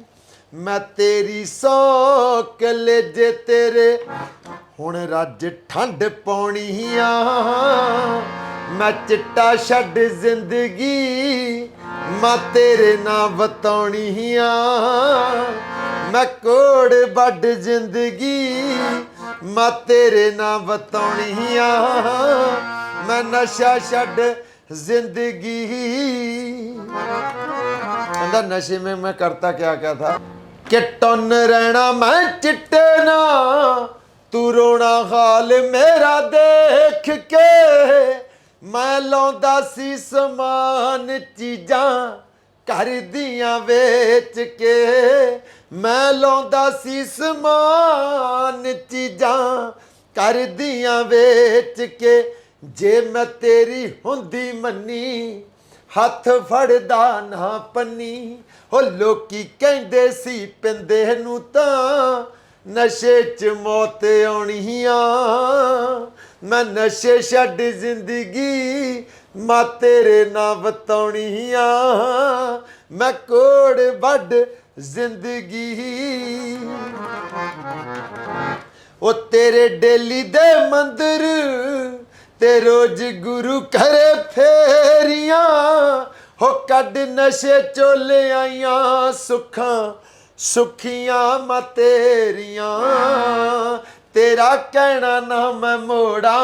मैं तेरी सौ कलेजे तेरे हुण रज ठंड पाउणी आ, मैं चिट्टा छड्ड जिंदगी मां तेरे ना बताउणी आ, मैं कोड़ बड जिंदगी मां तेरे ना बताउणी आ, मैं नशा छड्ड जिंदगी। अंदर नशे में मैं करता क्या क्या था कि टन रहना मैं चिट्टे ना, तू रोना हाल मेरा देख के, मैं लौंदा सी समान चीज़ां घर दियां वेच के, मैं लौंदा सी समान चीज़ां घर दियां वेच के, जे मैं तेरी हुंदी मन्नी हथ फड़दा ना पन्नी, हो लोकी कहंदे सी पिंदे नूं तां नशे च मौत आउणी आ, मैं नशे छड्ड जिंदगी मां तेरे ना बताउणी आ, मैं कोड़ बड जिंदगी। ओ तेरे डेली दे मंदिर ते रोज गुरु करे फेरियां, हो कड नशे चोले आइया सुखां सुखियां मां तेरियां तेरा कहना ना मैं मोड़ा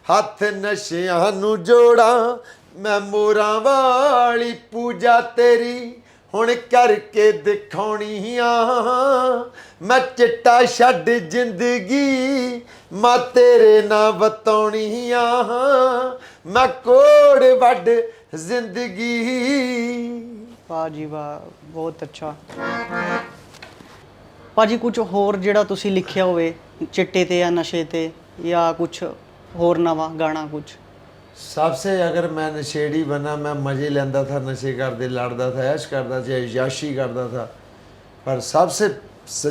हथ नशियां नू जोड़ा मैं मोरां वाली पूजा तेरी हुण करके दिखाउणी आ मैं चिट्टा छड्ड जिंदगी मां तेरे ना बताउणी आ मैं कोड़ वड जिंदगी। वाह जी वाह, बहुत अच्छा। ਭਾਜੀ ਕੁਝ ਹੋਰ ਜਿਹੜਾ ਤੁਸੀਂ ਲਿਖਿਆ ਹੋਵੇ ਚਿੱਟੇ ਤੇ ਜਾਂ ਨਸ਼ੇ ਤੇ ਜਾਂ ਕੁਝ ਹੋਰ ਨਵਾਂ ਗਾਣਾ ਕੁਝ? सबसे अगर मैं नशेड़ी बना मैं मज़े लेंदा था, नशे करते लड़दा था, ऐश करता था, याशी करता था। पर सबसे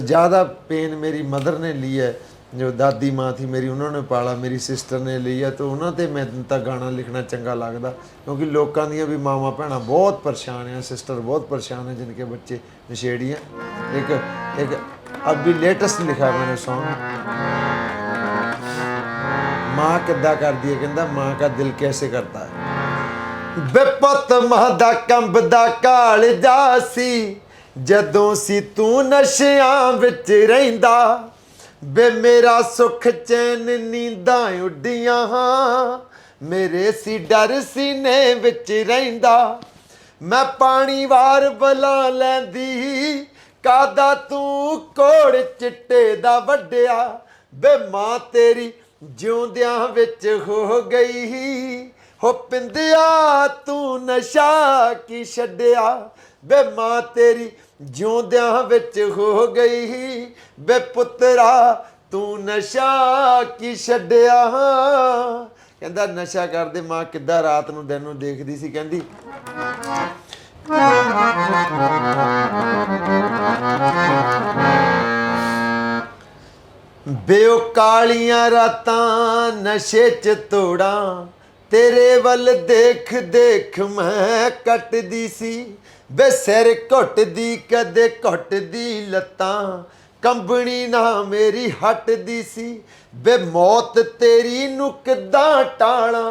ज़्यादा पेन मेरी मदर ने ली है, जो दादी माँ थी मेरी, उन्होंने पाला, मेरी सिस्टर ने ली है। तो उन्होंने मैं तो गाना लिखना चंगा लगता क्योंकि लोगों दी भी मावां भैणां बहुत परेशान हैं, सिस्टर बहुत परेशान हैं जिनके बच्चे नशेड़ी हैं। एक अभी लेटेस्ट लिखा मैंने सॉन्ग, माँ किद्दां करदी है, कहंदा माँ का दिल कैसे करता है। बेपुत माँ दा कंबदा कालजा सी जदों सी तू नशियां विच रहिंदा बे मेरा सुख चैन नींदां उड्डियां मेरे सी डर सीने विच रहिंदा मैं पानी वार बला लैंदी कादा तू कोड़ चिट्टे दा वड्डिया बे माँ तेरी ਜਿਉਂਦਿਆਂ ਵਿੱਚ ਹੋ ਗਈ ਹੋ ਪਿੰਦਿਆ ਤੂੰ ਨਸ਼ਾ ਕੀ ਛੱਡਿਆ ਬੇ ਮਾਂ ਤੇਰੀ ਜਿਉਂਦਿਆਂ ਵਿੱਚ ਹੋ ਗਈ ਬੇ ਪੁੱਤਰਾ ਤੂੰ ਨਸ਼ਾ ਕੀ ਛੱਡਿਆ। ਕਹਿੰਦਾ ਨਸ਼ਾ ਕਰਦੇ ਮਾਂ ਕਿੱਦਾਂ ਰਾਤ ਨੂੰ ਦਿਨ ਨੂੰ ਦੇਖਦੀ ਸੀ, ਕਹਿੰਦੀ बेओ कालियां रातां नशे च तोड़ा तेरे वल देख देख मैं कटदी सी बे सिर घुटदी कदे घुटदी लत्तां कंबनी ना मेरी हटदी सी बे मौत तेरी नू किद्दां टाला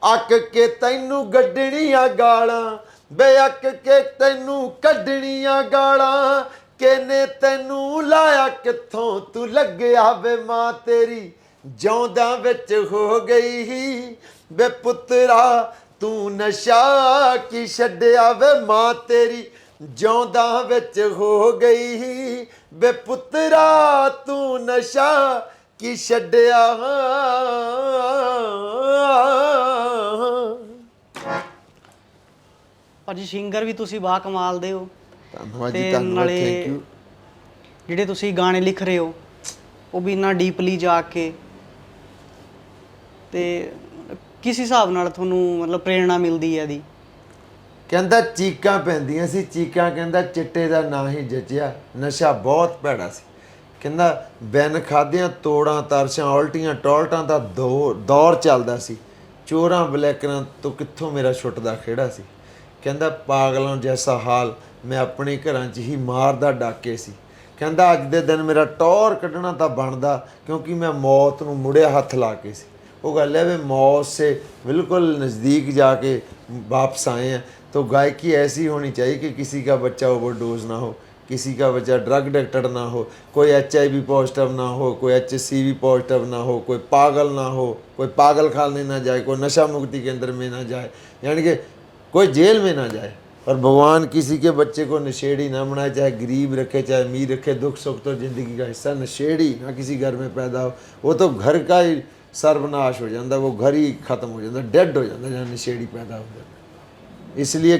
अक के तैनू गड्डणियां गालां बे अक के तैनू कड्डणियां गालां ਕਿਨੇ ਤੈਨੂੰ ਲਾਇਆ ਕਿੱਥੋਂ ਤੂੰ ਲੱਗਿਆ ਵੇ ਮਾਂ ਤੇਰੀ ਜਿਉਂਦਿਆਂ ਵਿੱਚ ਹੋ ਗਈ ਵੇ ਪੁੱਤਰਾ ਤੂੰ ਨਸ਼ਾ ਕੀ ਛੱਡਿਆ ਵੇ ਮਾਂ ਤੇਰੀ ਜਿਉਂਦਿਆਂ ਵਿੱਚ ਹੋ ਗਈ ਵੇ ਪੁੱਤਰਾ ਤੂੰ ਨਸ਼ਾ ਕੀ ਛੱਡਿਆ। ਭਾਜੀ ਸਿੰਗਰ ਵੀ ਤੁਸੀਂ ਬਾ ਕਮਾਲ ਦੇ ਹੋ ਧੰਨਵਾਦ ਤੇ ਜੀ, ਧੰਨਵਾਦ, ਨਾਲੇ ਥੈਂਕ ਯੂ। ਜਿਹੜੇ ਤੁਸੀਂ ਗਾਣੇ ਲਿਖ ਰਹੇ ਹੋ ਉਹ ਵੀ ਇੰਨਾ ਡੀਪਲੀ ਜਾ ਕੇ ਤੇ ਕਿਸ ਹਿਸਾਬ ਨਾਲ ਤੁਹਾਨੂੰ ਮਤਲਬ ਪ੍ਰੇਰਣਾ ਮਿਲਦੀ ਹੈ ਇਹਦੀ? ਕਹਿੰਦਾ ਚੀਕਾਂ ਪੈਂਦੀਆਂ ਸੀ, ਚੀਕਾਂ ਕਹਿੰਦਾ ਚਿੱਟੇ ਦਾ ਨਾਂ ਹੀ ਜਚਿਆ, ਨਸ਼ਾ ਬਹੁਤ ਭੈੜਾ ਸੀ। ਕਹਿੰਦਾ ਬਿਨ ਖਾਦਿਆਂ ਤੋੜਾਂ ਤਰਸ਼ਾਂ ਉਲਟੀਆਂ ਟੋਲਟਾਂ ਦਾ ਦੌਰ ਚੱਲਦਾ ਸੀ, ਚੋਰਾਂ ਬਲੈਕਰਾਂ ਤੋਂ ਕਿੱਥੋਂ ਮੇਰਾ ਛੁੱਟਦਾ ਖੇੜਾ ਸੀ। ਕਹਿੰਦਾ ਪਾਗਲਾਂ ਜੈਸਾ ਹਾਲ ਮੈਂ ਆਪਣੇ ਘਰਾਂ 'ਚ ਹੀ ਮਾਰਦਾ ਡਾਕੇ ਸੀ। ਕਹਿੰਦਾ ਅੱਜ ਦੇ ਦਿਨ ਮੇਰਾ ਟੌਰ ਕੱਢਣਾ ਤਾਂ ਬਣਦਾ ਕਿਉਂਕਿ ਮੈਂ ਮੌਤ ਨੂੰ ਮੁੜਿਆ ਹੱਥ ਲਾ ਕੇ ਸੀ। वो गल है वे मौत से बिल्कुल नज़दीक जाके वापस आए हैं। तो गायकी ऐसी होनी चाहिए कि किसी का बच्चा ओवरडोज ना हो, किसी का बच्चा ड्रग एडिक्टेड ना हो, कोई HIV पॉजिटिव ना हो, कोई HCV पॉजिटिव ना हो, कोई पागल ना हो, कोई पागल खाने ना जाए, कोई नशा मुक्ति केंद्र में ना जाए, यानी कि कोई जेल में ना जाए। और भगवान किसी के बच्चे को नशेड़ी ना बनाए, चाहे गरीब रखे चाहे अमीर रखे, दुख सुख तो ज़िंदगी का हिस्सा। नशेड़ी ना किसी घर में पैदा हो, वो तो घर का ही सर्वनाश हो जाता, वो घर ही ख़त्म हो जाता, डेड हो जाता जहाँ नशेड़ी पैदा हो जाता। इसलिए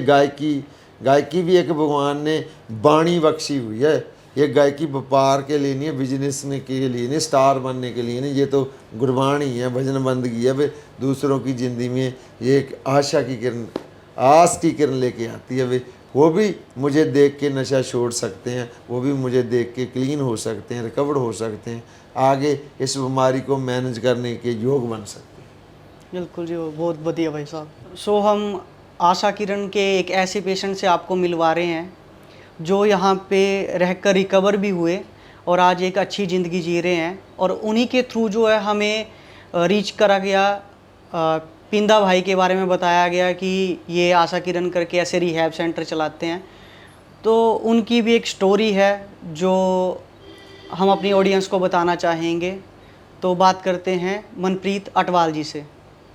गायकी भी एक भगवान ने बाणी बख्शी हुई है। ये गायकी व्यापार के लिए नहीं है, बिजनेस में के लिए नहीं, स्टार बनने के लिए नहीं, ये तो गुरबाणी है, भजन बंदगी है। वे दूसरों की ज़िंदगी में ये एक आशा की किरण, आस की किरण लेके आती है। वे वो भी मुझे देख के नशा छोड़ सकते हैं, वो भी मुझे देख के क्लीन हो सकते हैं, रिकवर हो सकते हैं, आगे इस बीमारी को मैनेज करने के योग बन सकते हैं। बिल्कुल जी, बहुत बढ़िया भाई साहब। सो हम आशा किरण के एक ऐसे पेशेंट से आपको मिलवा रहे हैं जो यहाँ पे रहकर रिकवर भी हुए और आज एक अच्छी ज़िंदगी जी रहे हैं। और उन्हीं के थ्रू जो है हमें रीच करा गया पिंदा भाई के बारे में बताया गया कि ये आशा किरण करके ऐसे रिहैब सेंटर चलाते हैं, तो उनकी भी एक स्टोरी है जो हम अपनी ऑडियंस को बताना चाहेंगे। तो बात करते हैं मनप्रीत अटवाल जी से।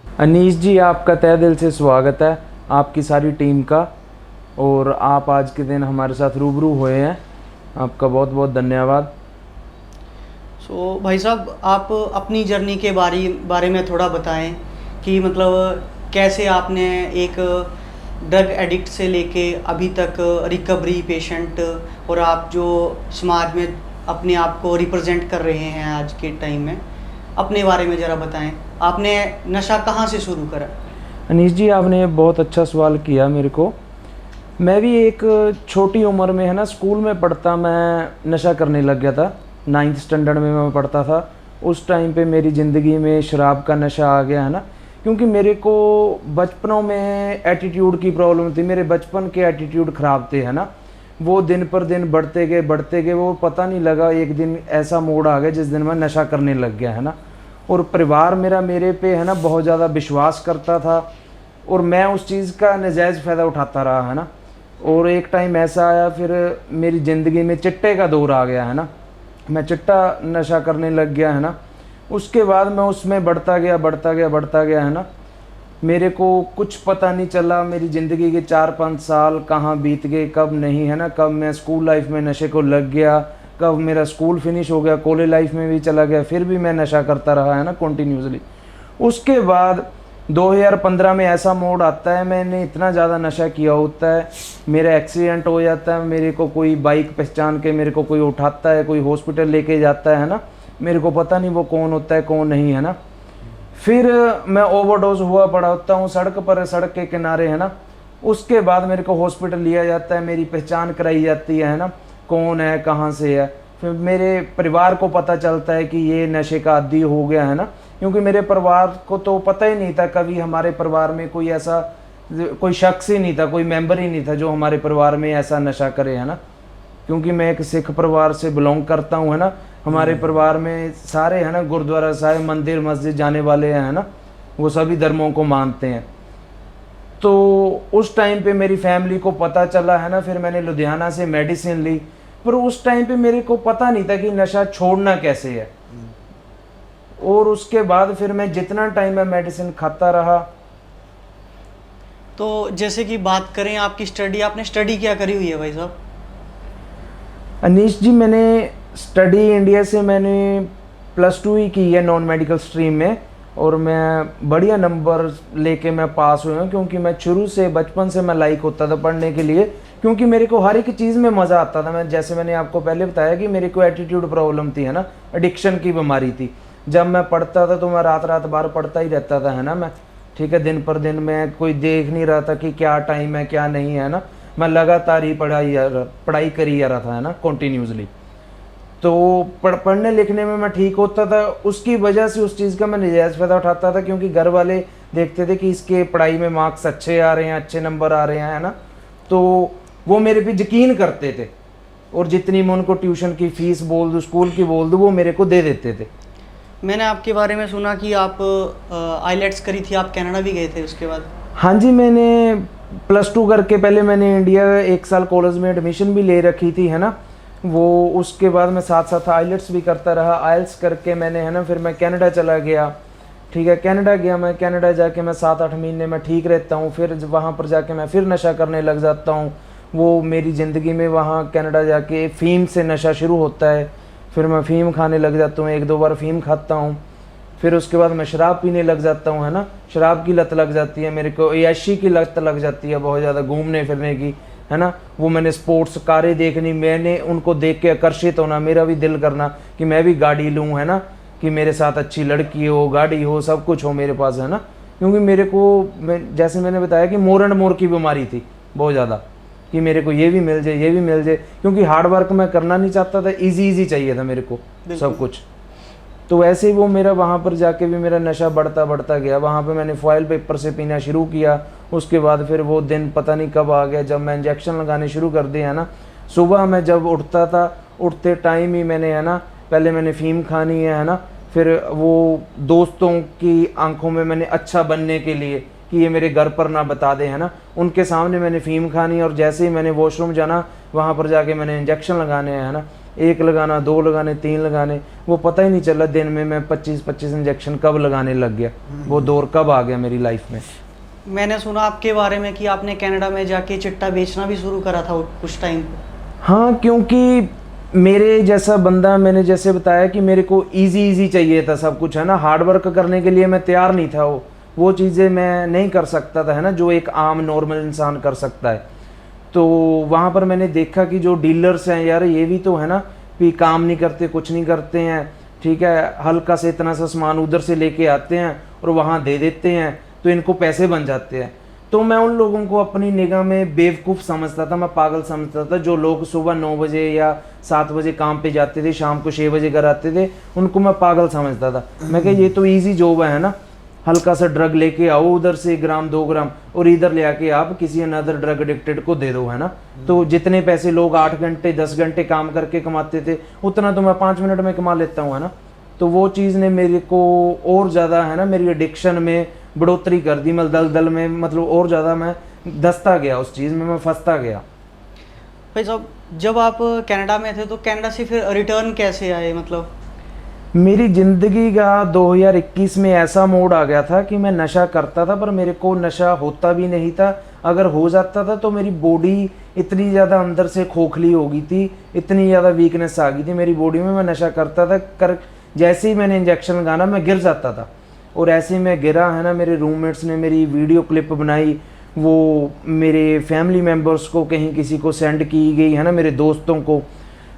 अनीश जी, आपका तहे दिल से स्वागत है, आपकी सारी टीम का, और आप आज के दिन हमारे साथ रूबरू हुए हैं, आपका बहुत बहुत धन्यवाद। सो भाई साहब, आप अपनी जर्नी के बारे में थोड़ा बताएं कि मतलब कैसे आपने एक ड्रग एडिक्ट से लेके अभी तक रिकवरी पेशेंट, और आप जो समाज में अपने आप को रिप्रेजेंट कर रहे हैं आज के टाइम में, अपने बारे में ज़रा बताएं। आपने नशा कहाँ से शुरू करा? अनीश जी, आपने बहुत अच्छा सवाल किया मेरे को। मैं भी एक छोटी उम्र में, है ना, स्कूल में पढ़ता मैं नशा करने लग गया था। 9th स्टैंडर्ड में मैं पढ़ता था। उस टाइम पे मेरी ज़िंदगी में शराब का नशा आ गया, है ना, क्योंकि मेरे को बचपनों में एटीट्यूड की प्रॉब्लम थी। मेरे बचपन के एटीट्यूड ख़राब थे, है ना, वो दिन पर दिन बढ़ते गए। वो पता नहीं लगा, एक दिन ऐसा मोड़ आ गया जिस दिन मैं नशा करने लग गया, है ना। और परिवार मेरा मेरे पे, है ना, बहुत ज़्यादा विश्वास करता था, और मैं उस चीज़ का नाजायज़ फ़ायदा उठाता रहा, है ना। और एक टाइम ऐसा आया, फिर मेरी ज़िंदगी में चिट्टे का दौर आ गया, है ना। मैं चिट्टा नशा करने लग गया, है ना। उसके बाद मैं उसमें बढ़ता गया, है ना। मेरे को कुछ पता नहीं चला, मेरी ज़िंदगी के 4-5 साल कहाँ बीत गए, कब नहीं, है ना। कब मैं स्कूल लाइफ में नशे को लग गया, कब मेरा स्कूल फिनिश हो गया, कॉलेज लाइफ में भी चला गया, फिर भी मैं नशा करता रहा, है ना, कंटिन्यूसली। उसके बाद 2015 में ऐसा मोड़ आता है, मैंने इतना ज़्यादा नशा किया होता है, मेरा एक्सीडेंट हो जाता है, मेरे को कोई बाइक पहचान के मेरे को कोई उठाता है, कोई हॉस्पिटल लेके जाता है ना, मेरे को पता नहीं वो कौन होता है कौन नहीं, है ना। फिर मैं ओवरडोज हुआ पड़ा होता हूँ सड़क के किनारे, है ना। उसके बाद मेरे को हॉस्पिटल लिया जाता है, मेरी पहचान कराई जाती है ना, कौन है, कहाँ से है। फिर मेरे परिवार को पता चलता है कि ये नशे का आदी हो गया, है ना, क्योंकि मेरे परिवार को तो पता ही नहीं था, कभी हमारे परिवार में कोई ऐसा कोई शख्स ही नहीं था, कोई मेंबर ही नहीं था जो हमारे परिवार में ऐसा नशा करे, है ना। क्योंकि मैं एक सिख परिवार से बिलोंग करता हूँ, है ना। हमारे परिवार में सारे, है ना, गुरुद्वारा साहिब, मंदिर मस्जिद जाने वाले हैं, है ना, वो सभी धर्मों को मानते हैं। तो उस टाइम पे मेरी फैमिली को पता चला, है ना, फिर मैंने लुधियाना से मेडिसिन ली, पर उस टाइम पे मेरे को पता नहीं था कि नशा छोड़ना कैसे है। और उसके बाद फिर मैं जितना टाइम मैं मेडिसिन खाता रहा। तो जैसे कि बात करें आपकी स्टडी, आपने स्टडी क्या करी हुई है भाई साहब? अनीश जी, मैंने स्टडी इंडिया से मैंने +2 ही की है नॉन मेडिकल स्ट्रीम में, और मैं बढ़िया नंबर लेके मैं पास हुआ हूँ, क्योंकि मैं शुरू से बचपन से मैं लाइक होता था पढ़ने के लिए, क्योंकि मेरे को हर एक चीज़ में मज़ा आता था। मैं जैसे मैंने आपको पहले बताया कि मेरे को एटीट्यूड प्रॉब्लम थी, है ना, एडिक्शन की बीमारी थी। जब मैं पढ़ता था तो मैं रात बार पढ़ता ही रहता था, है ना। मैं, ठीक है, दिन पर दिन मैं कोई देख नहीं रहा था कि क्या टाइम है क्या नहीं है ना। मैं लगातार ही पढ़ाई करी जा रहा था, है ना, कंटिन्यूसली। तो पढ़ने लिखने में मैं ठीक होता था, उसकी वजह से उस चीज़ का मैं नजायज़ फ़ायदा उठाता था, क्योंकि घर वाले देखते थे कि इसके पढ़ाई में मार्क्स अच्छे आ रहे हैं, अच्छे नंबर आ रहे हैं, है ना। तो वो मेरे पे यकीन करते थे, और जितनी मैं उनको ट्यूशन की फ़ीस बोल दूँ, स्कूल की बोल दूँ, वो मेरे को दे देते थे। मैंने आपके बारे में सुना कि आप आईलेट्स करी थी, आप कनाडा भी गए थे उसके बाद? हाँ जी, मैंने +2 करके पहले मैंने इंडिया 1 साल कॉलेज में एडमिशन भी ले रखी थी, है ना। वो उसके बाद मैं साथ आइलेट्स भी करता रहा। आइल्स करके मैंने, है ना, फिर मैं कनाडा चला गया, ठीक है। कनाडा गया मैं, कनाडा जाके मैं 7-8 महीने में ठीक रहता हूँ, फिर वहाँ पर जाके मैं फिर नशा करने लग जाता हूँ। वो मेरी ज़िंदगी में वहाँ कनाडा जाके फ़ीम से नशा शुरू होता है, फिर मैं फ़ीम खाने लग जाता हूँ, 1-2 बार फ़ीम खाता हूँ। फिर उसके बाद मैं शराब पीने लग जाता हूँ, है ना। शराब की लत लग जाती है मेरे को, ऐशी की लत लग जाती है बहुत ज़्यादा, घूमने फिरने की, है ना। वो मैंने स्पोर्ट्स कारें देखनी, मैंने उनको देख के आकर्षित होना, मेरा भी दिल करना कि मैं भी गाड़ी लूँ, है ना, कि मेरे साथ अच्छी लड़की हो, गाड़ी हो, सब कुछ हो मेरे पास, है ना। क्योंकि मेरे को, जैसे मैंने बताया कि मोर एंड मोर की बीमारी थी बहुत ज़्यादा, कि मेरे को ये भी मिल जाए, ये भी मिल जाए, क्योंकि हार्ड वर्क मैं करना नहीं चाहता था, इजी चाहिए था मेरे को सब कुछ। तो ऐसे ही वो मेरा वहाँ पर जाके भी मेरा नशा बढ़ता गया। वहाँ पे मैंने फॉइल पेपर से पीना शुरू किया। उसके बाद फिर वो दिन पता नहीं कब आ गया जब मैं इंजेक्शन लगाने शुरू कर दिया, है ना। सुबह मैं जब उठता था, उठते टाइम ही मैंने, है ना, पहले मैंने फ़ीम खानी है ना, फिर वो दोस्तों की आंखों में मैंने अच्छा बनने के लिए कि ये मेरे घर पर ना बता दे, है ना, उनके सामने मैंने फ़ीम खानी, और जैसे ही मैंने वॉशरूम जाना वहाँ पर जाके मैंने इंजेक्शन लगाने हैं, है ना, 1 लगाना, 2 लगाने, 3 लगाने, वो पता ही नहीं चला दिन में मैं 25-25 इंजेक्शन कब लगाने लग गया, वो दौर कब आ गया मेरी लाइफ में। मैंने सुना आपके बारे में कि आपने कनाडा में जाके चिट्टा बेचना भी शुरू करा था कुछ टाइम पे। हाँ, क्योंकि मेरे जैसा बंदा, मैंने जैसे बताया कि मेरे को इजी चाहिए था सब कुछ, है ना, हार्ड वर्क करने के लिए मैं तैयार नहीं था, वो चीज़ें मैं नहीं कर सकता था, है ना, जो एक आम नॉर्मल इंसान कर सकता है। तो वहाँ पर मैंने देखा कि जो डीलर्स हैं यार, ये भी तो है ना कि काम नहीं करते, कुछ नहीं करते हैं, ठीक है, हल्का से इतना सा सामान उधर से लेके आते हैं और वहाँ दे देते हैं, तो इनको पैसे बन जाते हैं। तो मैं उन लोगों को अपनी निगाह में बेवकूफ़ समझता था, मैं पागल समझता था। जो लोग सुबह 9 बजे या 7 बजे काम पे जाते थे, शाम को 6 बजे घर आते थे, उनको मैं पागल समझता था। मैं कहा ये तो ईजी जॉब है ना, हल्का सा ड्रग लेके आओ उधर से 1 ग्राम 2 ग्राम और इधर ले आके आप किसी अनदर ड्रग एडिक्टेड को दे दो, है ना। तो जितने पैसे लोग 8 घंटे 10 घंटे काम करके कमाते थे, उतना तो मैं 5 मिनट में कमा लेता हूँ, है ना। तो वो चीज़ ने मेरे को और ज़्यादा, है ना, मेरी एडिक्शन में बढ़ोतरी कर दी। मैं दलदल में, मतलब और ज़्यादा मैं धंसता गया, उस चीज़ में मैं फंसता गया। भाई साहब, जब आप कनाडा में थे तो कनाडा से फिर रिटर्न कैसे आए? मतलब मेरी ज़िंदगी का 2021 में ऐसा मोड़ आ गया था कि मैं नशा करता था, पर मेरे को नशा होता भी नहीं था। अगर हो जाता था तो मेरी बॉडी इतनी ज़्यादा अंदर से खोखली हो गई थी, इतनी ज़्यादा वीकनेस आ गई थी मेरी बॉडी में। मैं नशा करता था, जैसे ही मैंने इंजेक्शन लगाना मैं गिर जाता था, और ऐसे ही मैं गिरा, है ना। मेरे रूममेट्स ने मेरी वीडियो क्लिप बनाई, वो मेरे फैमिली मेम्बर्स को कहीं किसी को सेंड की गई, है ना, मेरे दोस्तों को।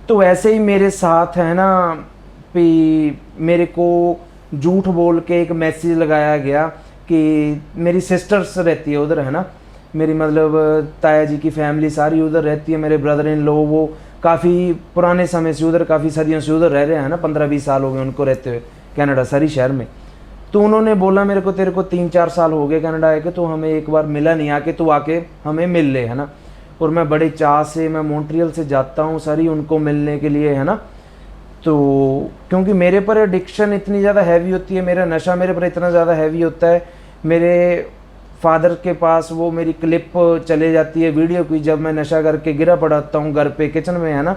तो ऐसे ही मेरे साथ, है ना, भी मेरे को झूठ बोल के एक मैसेज लगाया गया कि मेरी सिस्टर्स रहती है उधर, है ना, मेरी मतलब ताया जी की फैमिली सारी उधर रहती है। मेरे ब्रदर इन लो, वो काफ़ी पुराने समय से उधर, काफ़ी सदियों से उधर रह रहे हैं ना, 15-20 साल हो गए उनको रहते हुए कनाडा सरी शहर में। तो उन्होंने बोला मेरे को, तेरे को 3-4 साल हो गए कनाडा आके, तो हमें एक बार मिला नहीं, आके तो आके हमें मिल ले, है ना। और मैं बड़े चाह से मैं मॉन्ट्रियल से जाता हूँ सारी उनको मिलने के लिए, है ना। तो क्योंकि मेरे पर एडिक्शन इतनी ज़्यादा हैवी होती है, मेरा नशा मेरे पर इतना ज़्यादा हैवी होता है। मेरे फादर के पास वो मेरी क्लिप चले जाती है वीडियो की, जब मैं नशा करके गिरा पड़ता हूँ घर पे किचन में, है ना।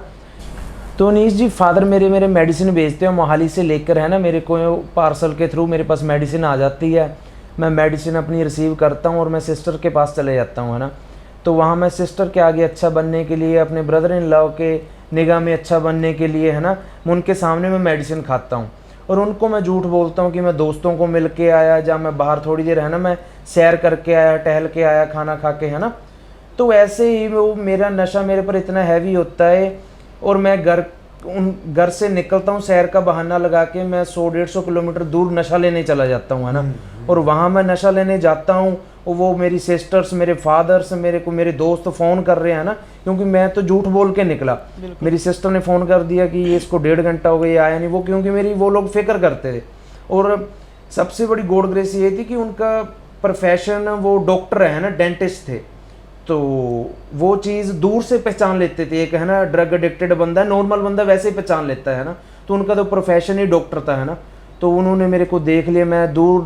तो अनीश जी, फादर मेरे मेडिसिन भेजते हैं मोहाली से लेकर, है ना, मेरे को पार्सल के थ्रू मेरे पास मेडिसिन आ जाती है। मैं मेडिसिन अपनी रिसीव करता हूँ और मैं सिस्टर के पास चले जाता हूँ, है ना। तो वहाँ मैं सिस्टर के आगे अच्छा बनने के लिए, अपने ब्रदर इन लॉ के निगाह में अच्छा बनने के लिए, है ना, मैं उनके सामने मैं मेडिसिन खाता हूँ। और उनको मैं झूठ बोलता हूँ कि मैं दोस्तों को मिल के आया, जहाँ मैं बाहर थोड़ी देर, है ना, मैं सैर करके आया, टहल के आया, खाना खा के, है ना। तो ऐसे ही वो मेरा नशा मेरे पर इतना हैवी होता है, और मैं घर से निकलता हूँ सैर का बहाना लगा के, मैं 100-150 किलोमीटर दूर नशा लेने चला जाता हूँ, है ना। और वहाँ मैं नशा लेने जाता हूँ, और वो मेरी सिस्टर्स, मेरे फादर्स, मेरे दोस्त फ़ोन कर रहे हैं ना, क्योंकि मैं तो झूठ बोल के निकला। मेरी सिस्टर ने फ़ोन कर दिया कि ये इसको 1.5 घंटा हो गया आया नहीं, वो क्योंकि मेरी वो लोग फिक्र करते थे। और सबसे बड़ी गॉड ग्रेस ये थी कि उनका प्रोफेशन वो डॉक्टर है ना, डेंटिस्ट थे, तो वो चीज़ दूर से पहचान लेते थे। एक है ना ड्रग एडिक्टेड बंदा, नॉर्मल बंदा वैसे ही पहचान लेता है ना, तो उनका तो प्रोफेशन ही डॉक्टर था, है ना। तो उन्होंने मेरे को देख लिया, मैं दूर,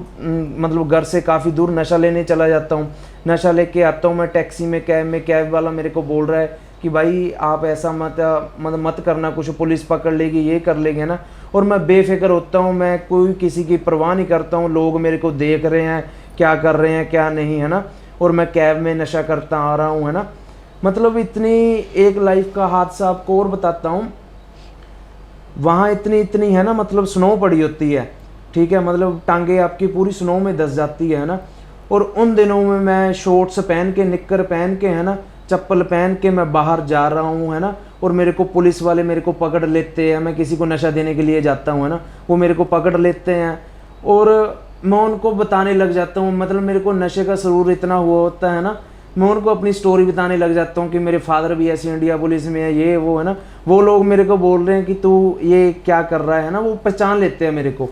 मतलब घर से काफ़ी दूर नशा लेने चला जाता हूँ। नशा लेके आता हूँ मैं टैक्सी में, कैब वाला मेरे को बोल रहा है कि भाई आप ऐसा मत करना, कुछ पुलिस पकड़ लेगी, ये कर लेगी, है ना। और मैं बेफिक्र होता हूँ, मैं कोई किसी की परवाह नहीं करता हूँ, लोग मेरे को देख रहे हैं क्या कर रहे हैं क्या नहीं, है ना। और मैं कैब में नशा करता आ रहा हूँ, है ना। मतलब इतनी एक लाइफ का हादसा आपको और बताता हूँ। वहाँ इतनी है ना, मतलब स्नो पड़ी होती है, ठीक है, मतलब टांगे आपकी पूरी स्नो में धंस जाती है ना। और उन दिनों में मैं शॉर्ट्स पहन के, निक्कर पहन के, है ना, चप्पल पहन के मैं बाहर जा रहा हूँ, है ना। और मेरे को पुलिस वाले मेरे को पकड़ लेते हैं, मैं किसी को नशा देने के लिए जाता हूँ, है ना, वो मेरे को पकड़ लेते हैं और मैं उनको बताने लग जाता हूँ। मतलब मेरे को नशे का सुरूर इतना हुआ होता है ना, मैं उनको अपनी स्टोरी बताने लग जाता हूँ कि मेरे फादर भी ऐसे इंडिया पुलिस में है, ये वो, है ना। वो लोग मेरे को बोल रहे हैं कि तू ये क्या कर रहा है ना, वो पहचान लेते हैं मेरे को।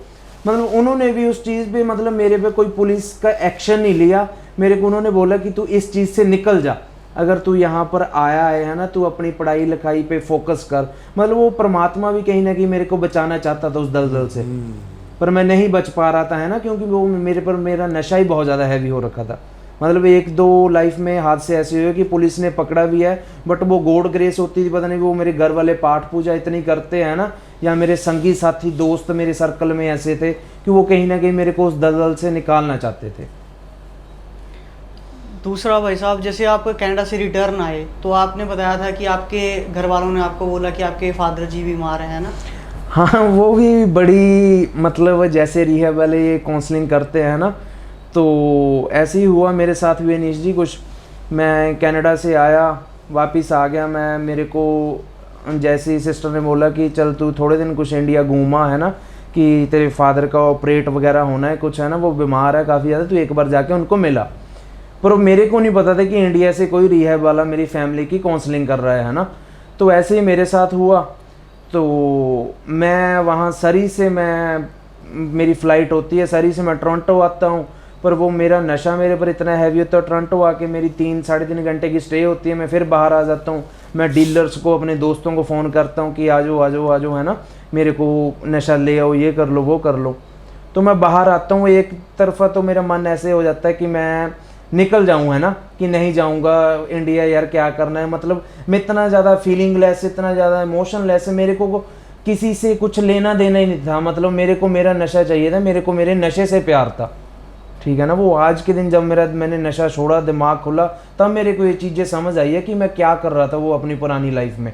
मतलब उन्होंने भी उस चीज़ पे, मतलब मेरे पे कोई पुलिस का एक्शन नहीं लिया। मेरे को उन्होंने बोला कि तू इस चीज़ से निकल जा, अगर तू यहाँ पर आया है ना, तू अपनी पढ़ाई लिखाई पे फोकस कर। मतलब वो परमात्मा भी कहीं ना कहीं मेरे को बचाना चाहता था उस दलदल से। पर मैं नहीं बच पा रहा था, है ना, क्योंकि वो मेरे पर मेरा नशा ही बहुत ज़्यादा हैवी हो रखा था। मतलब 1-2 लाइफ में हादसे ऐसे हुए कि पुलिस ने पकड़ा भी है, बट वो गॉड ग्रेस होती थी, पता नहीं वो मेरे घर वाले पाठ पूजा इतनी करते हैं ना, या मेरे संगी साथी दोस्त मेरे सर्कल में ऐसे थे कि वो कहीं ना कहीं मेरे को उस दलदल से निकालना चाहते थे। दूसरा भाई साहब, जैसे आप कनाडा से रिटर्न आए तो आपने बताया था कि आपके घर वालों ने आपको बोला कि आपके फादर जी बीमार हैं ना। हाँ, वो भी बड़ी मतलब जैसे रिहैब वाले ये काउंसलिंग करते हैं ना, तो ऐसे ही हुआ मेरे साथ भी अनीश जी कुछ। मैं कनाडा से आया, वापस आ गया मैं, मेरे को जैसे ही सिस्टर ने बोला कि चल तू थोड़े दिन कुछ इंडिया घूमा, है ना, कि तेरे फादर का ऑपरेट वगैरह होना है कुछ, है ना, वो बीमार है काफ़ी ज़्यादा, तो एक बार जाके उनको मिला। पर मेरे को नहीं पता था कि इंडिया से कोई रिहैब वाला मेरी फैमिली की काउंसलिंग कर रहा है ना। तो ऐसे ही मेरे साथ हुआ। तो मैं वहाँ सरी से मेरी फ़्लाइट होती है, सरी से मैं टोरंटो आता हूँ, पर वो मेरा नशा मेरे पर इतना हैवी होता है, टोरंटो आके मेरी 3-3.5 घंटे की स्टे होती है, मैं फिर बाहर आ जाता हूँ। मैं डीलर्स को, अपने दोस्तों को फ़ोन करता हूँ कि आ जाओ आ जाओ आ जाओ, है ना, मेरे को नशा ले आओ, ये कर लो वो कर लो। तो मैं बाहर आता हूँ, एक तरफा तो मेरा मन ऐसे हो जाता है कि मैं निकल जाऊँ, है ना, कि नहीं जाऊँगा इंडिया, यार क्या करना है। मतलब मैं इतना ज़्यादा फीलिंग लेस, इतना ज़्यादा इमोशन लेस, मेरे को किसी से कुछ लेना देना ही नहीं था। मतलब मेरे को मेरा नशा चाहिए था, मेरे को मेरे नशे से प्यार था, ठीक है ना। वो आज के दिन जब मैंने नशा छोड़ा, दिमाग खुला, तब मेरे को ये चीज़ें समझ आई है कि मैं क्या कर रहा था वो अपनी पुरानी लाइफ में।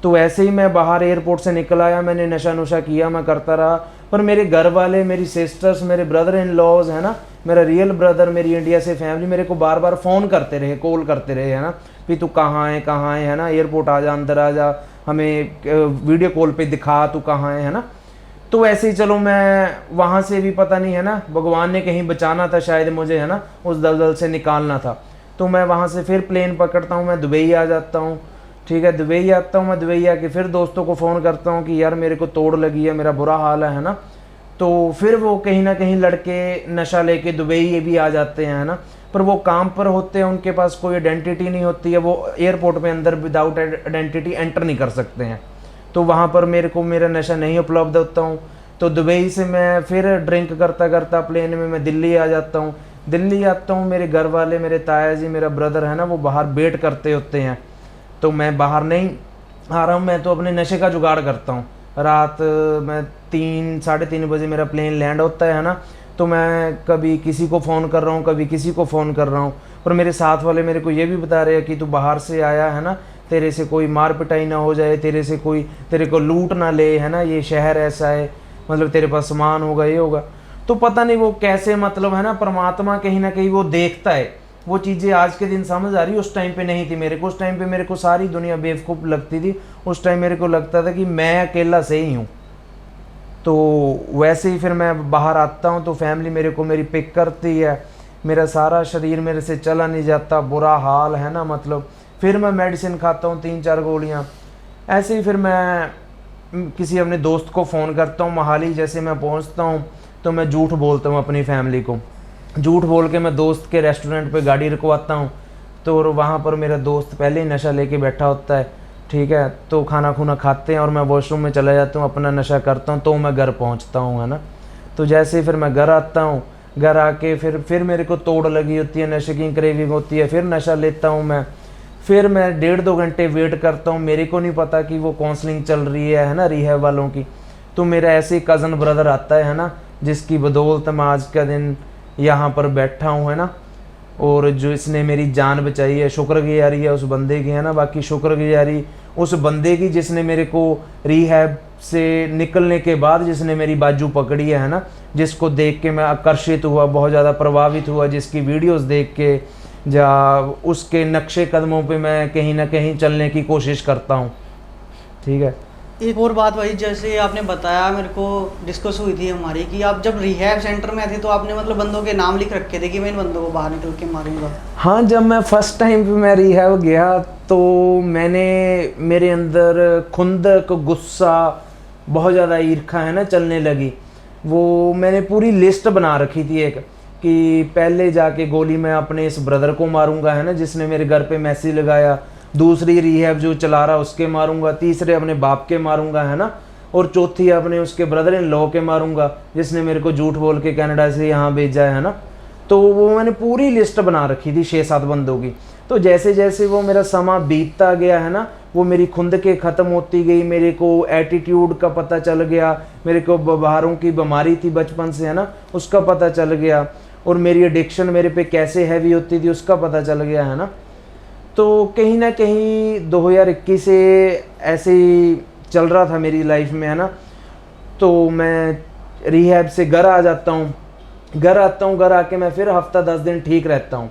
तो ऐसे ही मैं बाहर एयरपोर्ट से निकल आया, मैंने नशा नुशा किया, मैं करता रहा। पर मेरे घर वाले, मेरी सिस्टर्स, मेरे ब्रदर इन लॉज, है ना, मेरा रियल ब्रदर, मेरी इंडिया से फैमिली मेरे को बार बार फ़ोन करते रहे, कॉल करते रहे, है ना, कि तू कहाँ है ना, एयरपोर्ट आ जा, अंदर आ जा, हमें वीडियो कॉल पे दिखा तू कहाँ है ना। तो ऐसे ही चलो मैं वहाँ से भी पता नहीं, है ना, भगवान ने कहीं बचाना था शायद मुझे, है ना, उस दलदल से निकालना था। तो मैं वहाँ से फिर प्लेन पकड़ता हूँ, मैं दुबई आ जाता हूँ, ठीक है। दुबई आता हूँ मैं, दुबई आके फिर दोस्तों को फ़ोन करता हूँ कि यार मेरे को तोड़ लगी है, मेरा बुरा हाल है ना। तो फिर वो कहीं ना कहीं लड़के नशा लेके दुबई ये भी आ जाते हैं, है ना, पर वो काम पर होते हैं, उनके पास कोई आइडेंटिटी नहीं होती है, वो एयरपोर्ट में अंदर विदाउट आइडेंटिटी एंटर नहीं कर सकते हैं। तो वहाँ पर मेरे को मेरा नशा नहीं उपलब्ध होता हूँ। तो दुबई से मैं फिर ड्रिंक करता करता प्लेन में मैं दिल्ली आ जाता हूँ। दिल्ली आता हूँ, मेरे घर वाले, मेरे ताया जी, मेरा ब्रदर, है ना, वो बाहर वेट करते होते हैं। तो मैं बाहर नहीं आ रहा हूँ, मैं तो अपने नशे का जुगाड़ करता हूँ। रात मैं 3-3:30 बजे मेरा प्लेन लैंड होता है ना, तो मैं कभी किसी को फ़ोन कर रहा हूँ, कभी किसी को फ़ोन कर रहा हूँ। पर मेरे साथ वाले मेरे को ये भी बता रहे हैं कि तू बाहर से आया है ना, तेरे से कोई मार पिटाई ना हो जाए, तेरे से कोई तेरे को लूट ना ले, है ना, ये शहर ऐसा है, मतलब तेरे पास सामान होगा, ये होगा। तो पता नहीं वो कैसे, मतलब है ना, परमात्मा कहीं ना कहीं वो देखता है। वो चीज़ें आज के दिन समझ आ रही, उस टाइम पे नहीं थी मेरे को। उस टाइम पे मेरे को सारी दुनिया बेवकूफ़ लगती थी। उस टाइम मेरे को लगता था कि मैं अकेला सही हूँ। तो वैसे ही फिर मैं बाहर आता हूँ तो फैमिली मेरे को मेरी पिक करती है, मेरा सारा शरीर मेरे से चला नहीं जाता, बुरा हाल है ना। मतलब फिर मैं मेडिसिन खाता हूँ 3-4 गोलियाँ। ऐसे ही फिर मैं किसी अपने दोस्त को फ़ोन करता हूँ। मोहाली जैसे मैं पहुँचता हूँ तो मैं झूठ बोलता हूँ अपनी फैमिली को, झूठ बोल के मैं दोस्त के रेस्टोरेंट पे गाड़ी रुकवाता हूँ। तो वहाँ पर मेरा दोस्त पहले ही नशा लेके बैठा होता है, ठीक है। तो खाना खुना खाते हैं और मैं वॉशरूम में चला जाता हूँ, अपना नशा करता हूँ, तो मैं घर पहुँचता हूँ, है ना। तो जैसे ही फिर मैं घर आता हूँ, घर आके फिर मेरे को तोड़ लगी होती है, नशे की क्रेविंग होती है, फिर नशा लेता हूँ मैं। फिर मैं 1.5-2 घंटे वेट करता हूँ। मेरे को नहीं पता कि वो काउंसलिंग चल रही है ना, रिहैब वालों की। तो मेरा ऐसे ही कज़न ब्रदर आता है ना, जिसकी बदौलत मैं आज का दिन यहाँ पर बैठा हूँ, है ना। और जो इसने मेरी जान बचाई है, शुक्रगुजारी है उस बंदे की, है ना। बाकी शुक्रगुजारी उस बंदे की जिसने मेरे को रिहैब से निकलने के बाद जिसने मेरी बाजू पकड़ी है ना, जिसको देख के मैं आकर्षित हुआ, बहुत ज़्यादा प्रभावित हुआ, जिसकी वीडियोस देख के या उसके नक्शे कदमों पे मैं कहीं ना कहीं चलने की कोशिश करता हूँ, ठीक है। एक और बात भाई, जैसे आपने बताया, मेरे को डिस्कस हुई थी हमारी कि आप जब रिहैब सेंटर में थे तो आपने मतलब बंदों के नाम लिख रखे थे कि मैं इन बंदों को बाहर निकल के मारूंगा। हाँ, जब मैं फर्स्ट टाइम पे मैं रिहैब गया तो मेरे अंदर खुंदक, गुस्सा, बहुत ज़्यादा ईर्खा, है ना, चलने लगी। वो मैंने पूरी लिस्ट बना रखी थी एक, कि पहले जाके गोली मैं अपने इस ब्रदर को मारूंगा, है ना, जिसने मेरे घर पे मैसेज लगाया। दूसरी रिहैब जो चला रहा उसके मारूंगा, तीसरे अपने बाप के मारूंगा, है ना। और चौथी अपने उसके ब्रदर इन लॉ के मारूंगा जिसने मेरे को झूठ बोल के कनाडा से यहाँ भेजा है ना। तो वो मैंने पूरी लिस्ट बना रखी थी 6-7 बंदों की। तो जैसे जैसे वो मेरा समा बीतता गया है ना, वो मेरी खुंद के ख़त्म होती गई, मेरे को एटीट्यूड का पता चल गया, मेरे को बाहरों की बीमारी थी बचपन से है ना, उसका पता चल गया, और मेरी एडिक्शन मेरे पे कैसे हैवी होती थी उसका पता चल गया है ना। तो कहीं ना कहीं 2021 से ऐसे ही चल रहा था मेरी लाइफ में है ना। तो मैं रिहैब से घर आ जाता हूँ, घर आके मैं फिर हफ्ता 10 दिन ठीक रहता हूँ।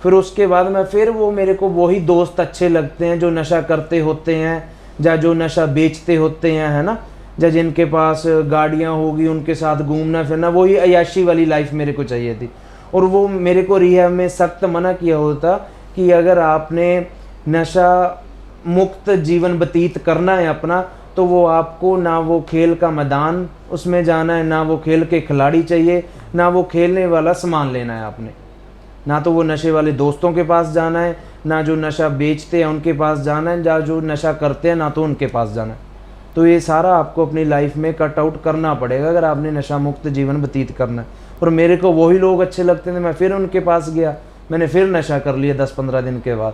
फिर उसके बाद मैं फिर वो मेरे को वही दोस्त अच्छे लगते हैं जो नशा करते होते हैं या जो नशा बेचते होते हैं है ना, या जिनके पास गाड़ियाँ होगी उनके साथ घूमना फिरना, वही अय्याशी वाली लाइफ मेरे को चाहिए थी। और वो मेरे को रिहैब में सख्त मना किया होता कि अगर आपने नशा मुक्त जीवन व्यतीत करना है अपना, तो वो आपको ना वो खेल का मैदान उसमें जाना है, ना वो खेल के खिलाड़ी चाहिए, ना वो खेलने वाला सामान लेना है आपने, ना तो वो नशे वाले दोस्तों के पास जाना है, ना जो नशा बेचते हैं उनके पास जाना है, या जो नशा करते हैं ना तो उनके पास जाना है। तो ये सारा आपको अपनी लाइफ में कट आउट करना पड़ेगा अगर आपने नशा मुक्त जीवन व्यतीत करना है। और मेरे को वही लोग अच्छे लगते थे, मैं फिर उनके पास गया, मैंने फिर नशा कर लिया 10-15 दिन के बाद।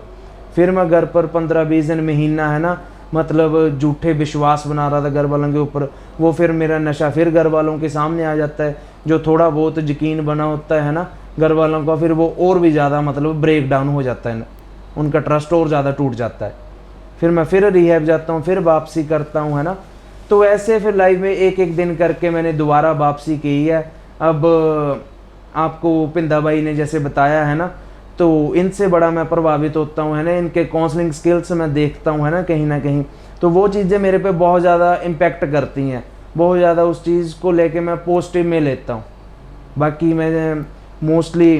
फिर मैं घर पर 15-20 दिन महीना है ना, मतलब झूठे विश्वास बना रहा था घर वालों के ऊपर। वो फिर मेरा नशा फिर घर वालों के सामने आ जाता है, जो थोड़ा बहुत यकीन बना होता है ना घर वालों का, फिर वो और भी ज़्यादा मतलब ब्रेक डाउन हो जाता है, उनका ट्रस्ट और ज़्यादा टूट जाता है। फिर मैं फिर रिहैब जाता हूँ, फिर वापसी करता हूँ है ना। तो ऐसे फिर लाइफ में एक एक दिन करके मैंने दोबारा वापसी की है। अब आपको पिंदा भाई ने जैसे बताया है ना, तो इनसे बड़ा मैं प्रभावित होता हूँ है ना, इनके काउंसलिंग स्किल्स मैं देखता हूँ है ना कहीं, तो वो चीज़ें मेरे पे बहुत ज़्यादा इम्पेक्ट करती हैं, बहुत ज़्यादा उस चीज़ को लेके मैं पॉजिटिव में लेता हूँ। बाकी मैं मोस्टली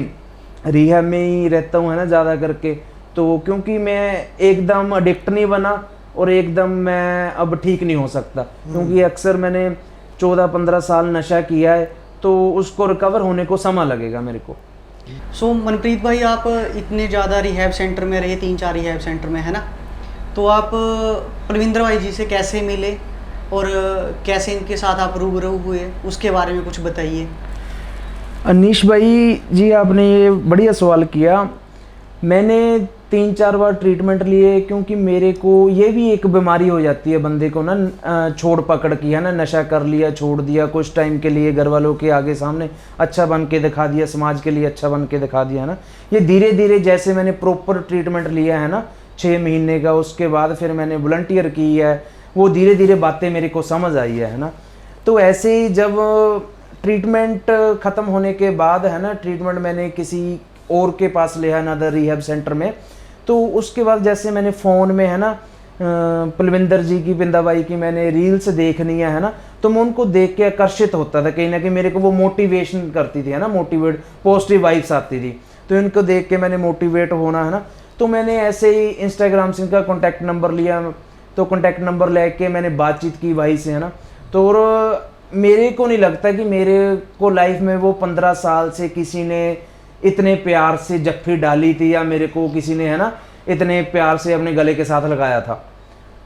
रिहैब में ही रहता हूँ है ना ज़्यादा करके, तो क्योंकि मैं एकदम एडिक्ट नहीं बना और एकदम मैं अब ठीक नहीं हो सकता, क्योंकि अक्सर मैंने 14-15 साल नशा किया है, तो उसको रिकवर होने को समय लगेगा मेरे को। सो मनप्रीत भाई, आप इतने ज़्यादा रिहैब सेंटर में रहे, 3-4 रिहैब सेंटर में है ना, तो आप प्रविंदर भाई जी से कैसे मिले और कैसे इनके साथ आप रूबरू हुए, उसके बारे में कुछ बताइए। अनीश भाई जी, आपने ये बढ़िया सवाल किया। मैंने 3-4 बार ट्रीटमेंट लिए, क्योंकि मेरे को ये भी एक बीमारी हो जाती है बंदे को ना, छोड़ पकड़ की है ना, नशा कर लिया, छोड़ दिया, कुछ टाइम के लिए घर वालों के आगे सामने अच्छा बन के दिखा दिया, समाज के लिए अच्छा बन के दिखा दिया है ना। ये धीरे धीरे जैसे मैंने प्रॉपर ट्रीटमेंट लिया है ना 6 महीने का, उसके बाद फिर मैंने वॉलंटियर की है, वो धीरे धीरे बातें मेरे को समझ आई है ना। तो ऐसे ही जब ट्रीटमेंट ख़त्म होने के बाद है ना, ट्रीटमेंट मैंने किसी और के पास लिया अनदर रिहैब सेंटर में, तो उसके बाद जैसे मैंने फ़ोन में है ना पलविंदर जी की, पिंदा भाई की मैंने रील्स देखनी है ना, तो मैं उनको देख के आकर्षित होता था कहीं ना कहीं, मेरे को वो मोटिवेशन करती थी है ना, मोटिवेट पॉजिटिव वाइब्स आती थी, तो इनको देख के मैंने मोटिवेट होना है ना। तो मैंने ऐसे ही इंस्टाग्राम से इनका कॉन्टैक्ट नंबर लिया, तो कॉन्टैक्ट नंबर लेके मैंने बातचीत की भाई से है ना। तो और मेरे को नहीं लगता कि मेरे को लाइफ में वो 15 साल से किसी ने इतने प्यार से जफ्फी डाली थी, या मेरे को किसी ने है ना इतने प्यार से अपने गले के साथ लगाया था,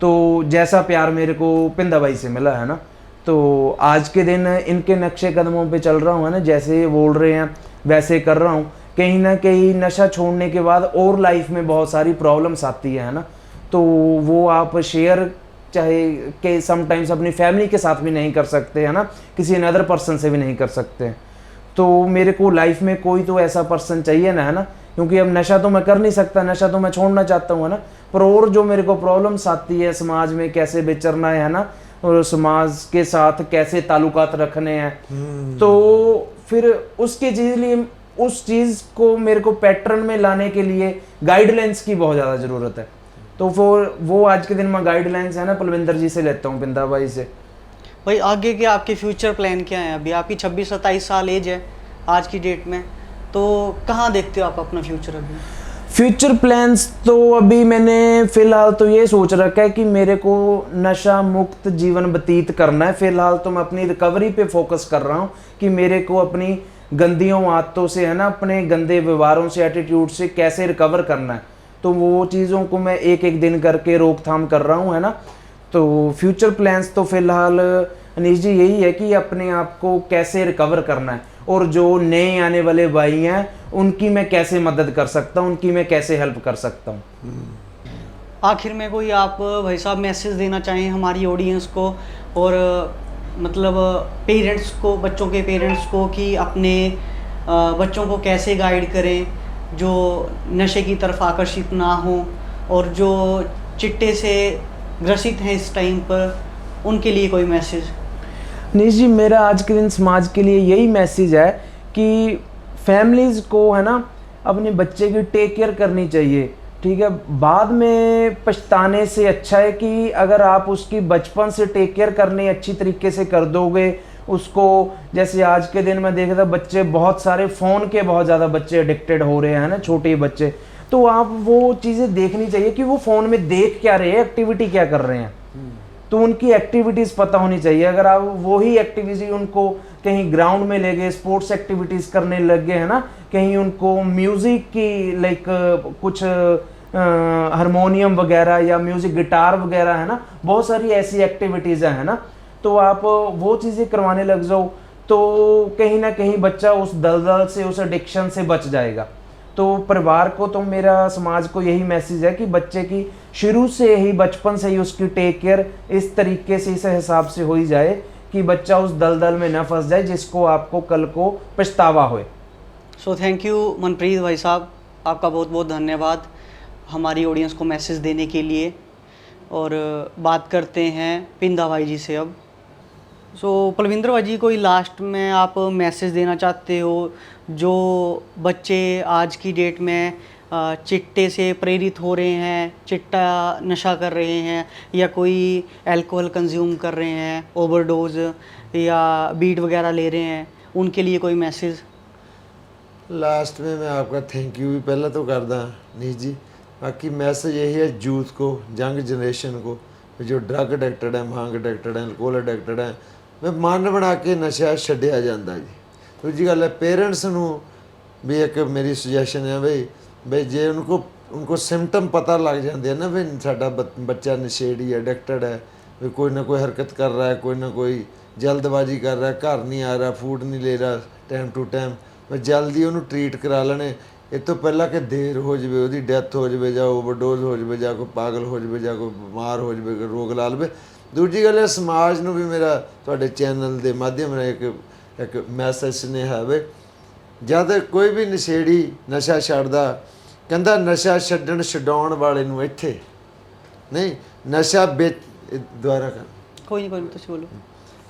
तो जैसा प्यार मेरे को पिंदा भाई से मिला है ना। तो आज के दिन इनके नक्शे कदमों पे चल रहा हूँ है ना, जैसे ये बोल रहे हैं वैसे कर रहा हूँ। कहीं ना कहीं नशा छोड़ने के बाद और लाइफ में बहुत सारी प्रॉब्लम्स आती है ना, तो वो आप शेयर चाहे कि समटाइम्स अपनी फैमिली के साथ भी नहीं कर सकते है ना, किसी अनदर पर्सन से भी नहीं कर सकते। तो मेरे को लाइफ में कोई तो ऐसा पर्सन चाहिए ना है ना, क्योंकि अब नशा तो मैं कर नहीं सकता, नशा तो मैं छोड़ना चाहता हूँ है ना, पर और जो मेरे को प्रॉब्लम्स आती है समाज में कैसे विचरना है ना, और समाज के साथ कैसे ताल्लुकात रखने हैं, तो फिर उसके लिए उस चीज़ को मेरे को पैटर्न में लाने के लिए गाइडलाइंस की बहुत ज़्यादा ज़रूरत है। तो वो आज के दिन मैं गाइडलाइंस है ना पलविंदर जी से लेता हूँ, पिंदा भाई से। भाई आगे के आपके फ्यूचर प्लान क्या है? अभी आपकी 26-27 साल एज है आज की डेट में, तो कहाँ देखते हो आप अपना फ्यूचर? अभी फ्यूचर प्लान्स तो अभी मैंने फ़िलहाल तो ये सोच रखा है कि मेरे को नशा मुक्त जीवन व्यतीत करना है। फ़िलहाल तो मैं अपनी रिकवरी पे फोकस कर रहा हूँ कि मेरे को अपनी गंदियों आदतों से है ना, अपने गंदे व्यवहारों से, एटीट्यूड से कैसे रिकवर करना है। तो वो चीज़ों को मैं एक एक दिन करके रोकथाम कर रहा हूँ है ना। तो फ्यूचर प्लान्स तो फिलहाल अनीश जी यही है कि अपने आप को कैसे रिकवर करना है, और जो नए आने वाले भाई हैं उनकी मैं कैसे मदद कर सकता हूँ, उनकी मैं कैसे हेल्प कर सकता हूँ। आखिर में कोई आप भाई साहब मैसेज देना चाहें हमारी ऑडियंस को, और मतलब पेरेंट्स को, बच्चों के पेरेंट्स को, कि अपने बच्चों को कैसे गाइड करें जो नशे की तरफ आकर्षित ना हो, और जो चिट्टे से ग्रसित हैं इस टाइम पर, उनके लिए कोई मैसेज? अनीश जी, मेरा आज के दिन समाज के लिए यही मैसेज है कि फैमिलीज़ को है ना अपने बच्चे की टेक केयर करनी चाहिए, ठीक है। बाद में पछताने से अच्छा है कि अगर आप उसकी बचपन से टेक केयर करने अच्छी तरीके से कर दोगे उसको। जैसे आज के दिन मैं देख रहा था बच्चे बहुत सारे फ़ोन के बहुत ज़्यादा बच्चे एडिक्टेड हो रहे हैं ना, छोटे बच्चे। तो आप वो चीज़ें देखनी चाहिए कि वो फ़ोन में देख क्या रहे हैं, एक्टिविटी क्या कर रहे हैं, तो उनकी एक्टिविटीज़ पता होनी चाहिए। अगर आप वही एक्टिविटी उनको कहीं ग्राउंड में ले गए, स्पोर्ट्स एक्टिविटीज़ करने लग गए है ना, कहीं उनको म्यूज़िक की लाइक कुछ हारमोनियम वगैरह या म्यूज़िक गिटार वगैरह है ना, बहुत सारी ऐसी एक्टिविटीज़ है ना, तो आप वो चीज़ें करवाने लग जाओ तो कहीं ना कहीं बच्चा उस दलदल से, उस एडिक्शन से बच जाएगा। तो परिवार को, तो मेरा समाज को यही मैसेज है कि बच्चे की शुरू से ही, बचपन से ही उसकी टेक केयर इस तरीके से, इस हिसाब से हो ही जाए कि बच्चा उस दलदल में न फंस जाए जिसको आपको कल को पछतावा होए। सो थैंक यू मनप्रीत भाई साहब, आपका बहुत बहुत धन्यवाद हमारी ऑडियंस को मैसेज देने के लिए। और बात करते हैं पिंदा भाई जी से अब। सो पलविंदर भाई जी, कोई लास्ट में आप मैसेज देना चाहते हो जो बच्चे आज की डेट में चिट्टे से प्रेरित हो रहे हैं, चिट्टा नशा कर रहे हैं, या कोई अल्कोहल कंज्यूम कर रहे हैं, ओवरडोज या बीट वगैरह ले रहे हैं, उनके लिए कोई मैसेज? लास्ट में मैं आपका थैंक यू भी पहले तो करदा नीश जी। बाकी मैसेज यही है यूथ को, यंग जनरेशन को, जो ड्रग एडिक्टेड है, भांग एडिक्टेड है, अल्कोहल एडिक्टेड है, मैं मन बना के नशा छड्डिया जांदा जी। दूजी गल है पेरेंट्स नूं भी एक मेरी सुजैशन है बई जे उनको सिम्टम पता लग जाते हैं ना भी साडा बच्चा नशेड़ी एडिक्टेड है, भी कोई ना कोई हरकत कर रहा है, कोई ना कोई जल्दबाजी कर रहा है, घर नहीं आ रहा, फूड नहीं ले रहा टाइम टू टाइम, मैं जल्दी उन्होंने ट्रीट करा लेने। इस तो पहला कि देर हो जाए, ਉਹਦੀ ਡੈਥ ਹੋ ਜਾਵੇ ਜਾਂ ਓਵਰਡੋਜ਼ ਹੋ ਜਾਵੇ ਜਾਂ ਕੋਈ ਪਾਗਲ ਹੋ ਜਾਵੇ ਜਾਂ ਕੋਈ ਬਿਮਾਰ ਹੋ ਜਾਵੇ, ਕੋਈ ਰੋਗ ਲਾ ਲਵੇ। ਦੂਜੀ ਗੱਲ ਹੈ ਸਮਾਜ ਨੂੰ ਵੀ ਮੇਰਾ ਤੁਹਾਡੇ ਚੈਨਲ ਦੇ ਮਾਧਿਅਮ ਨਾਲ ਇੱਕ ਮੈਸੇਜ ਸੁਨੇਹਾ ਹੈ, ਜਦ ਕੋਈ ਵੀ ਨਸ਼ੇੜੀ ਨਸ਼ਾ ਛੱਡਦਾ ਕਹਿੰਦਾ ਨਸ਼ਾ ਛੱਡਣ ਛਡਾਉਣ ਵਾਲੇ ਨੂੰ ਇੱਥੇ ਨਹੀਂ, ਨਸ਼ਾ ਵੇਚ ਦੁਆਰਾ ਕਰ कोई नहीं तुसी बोलो।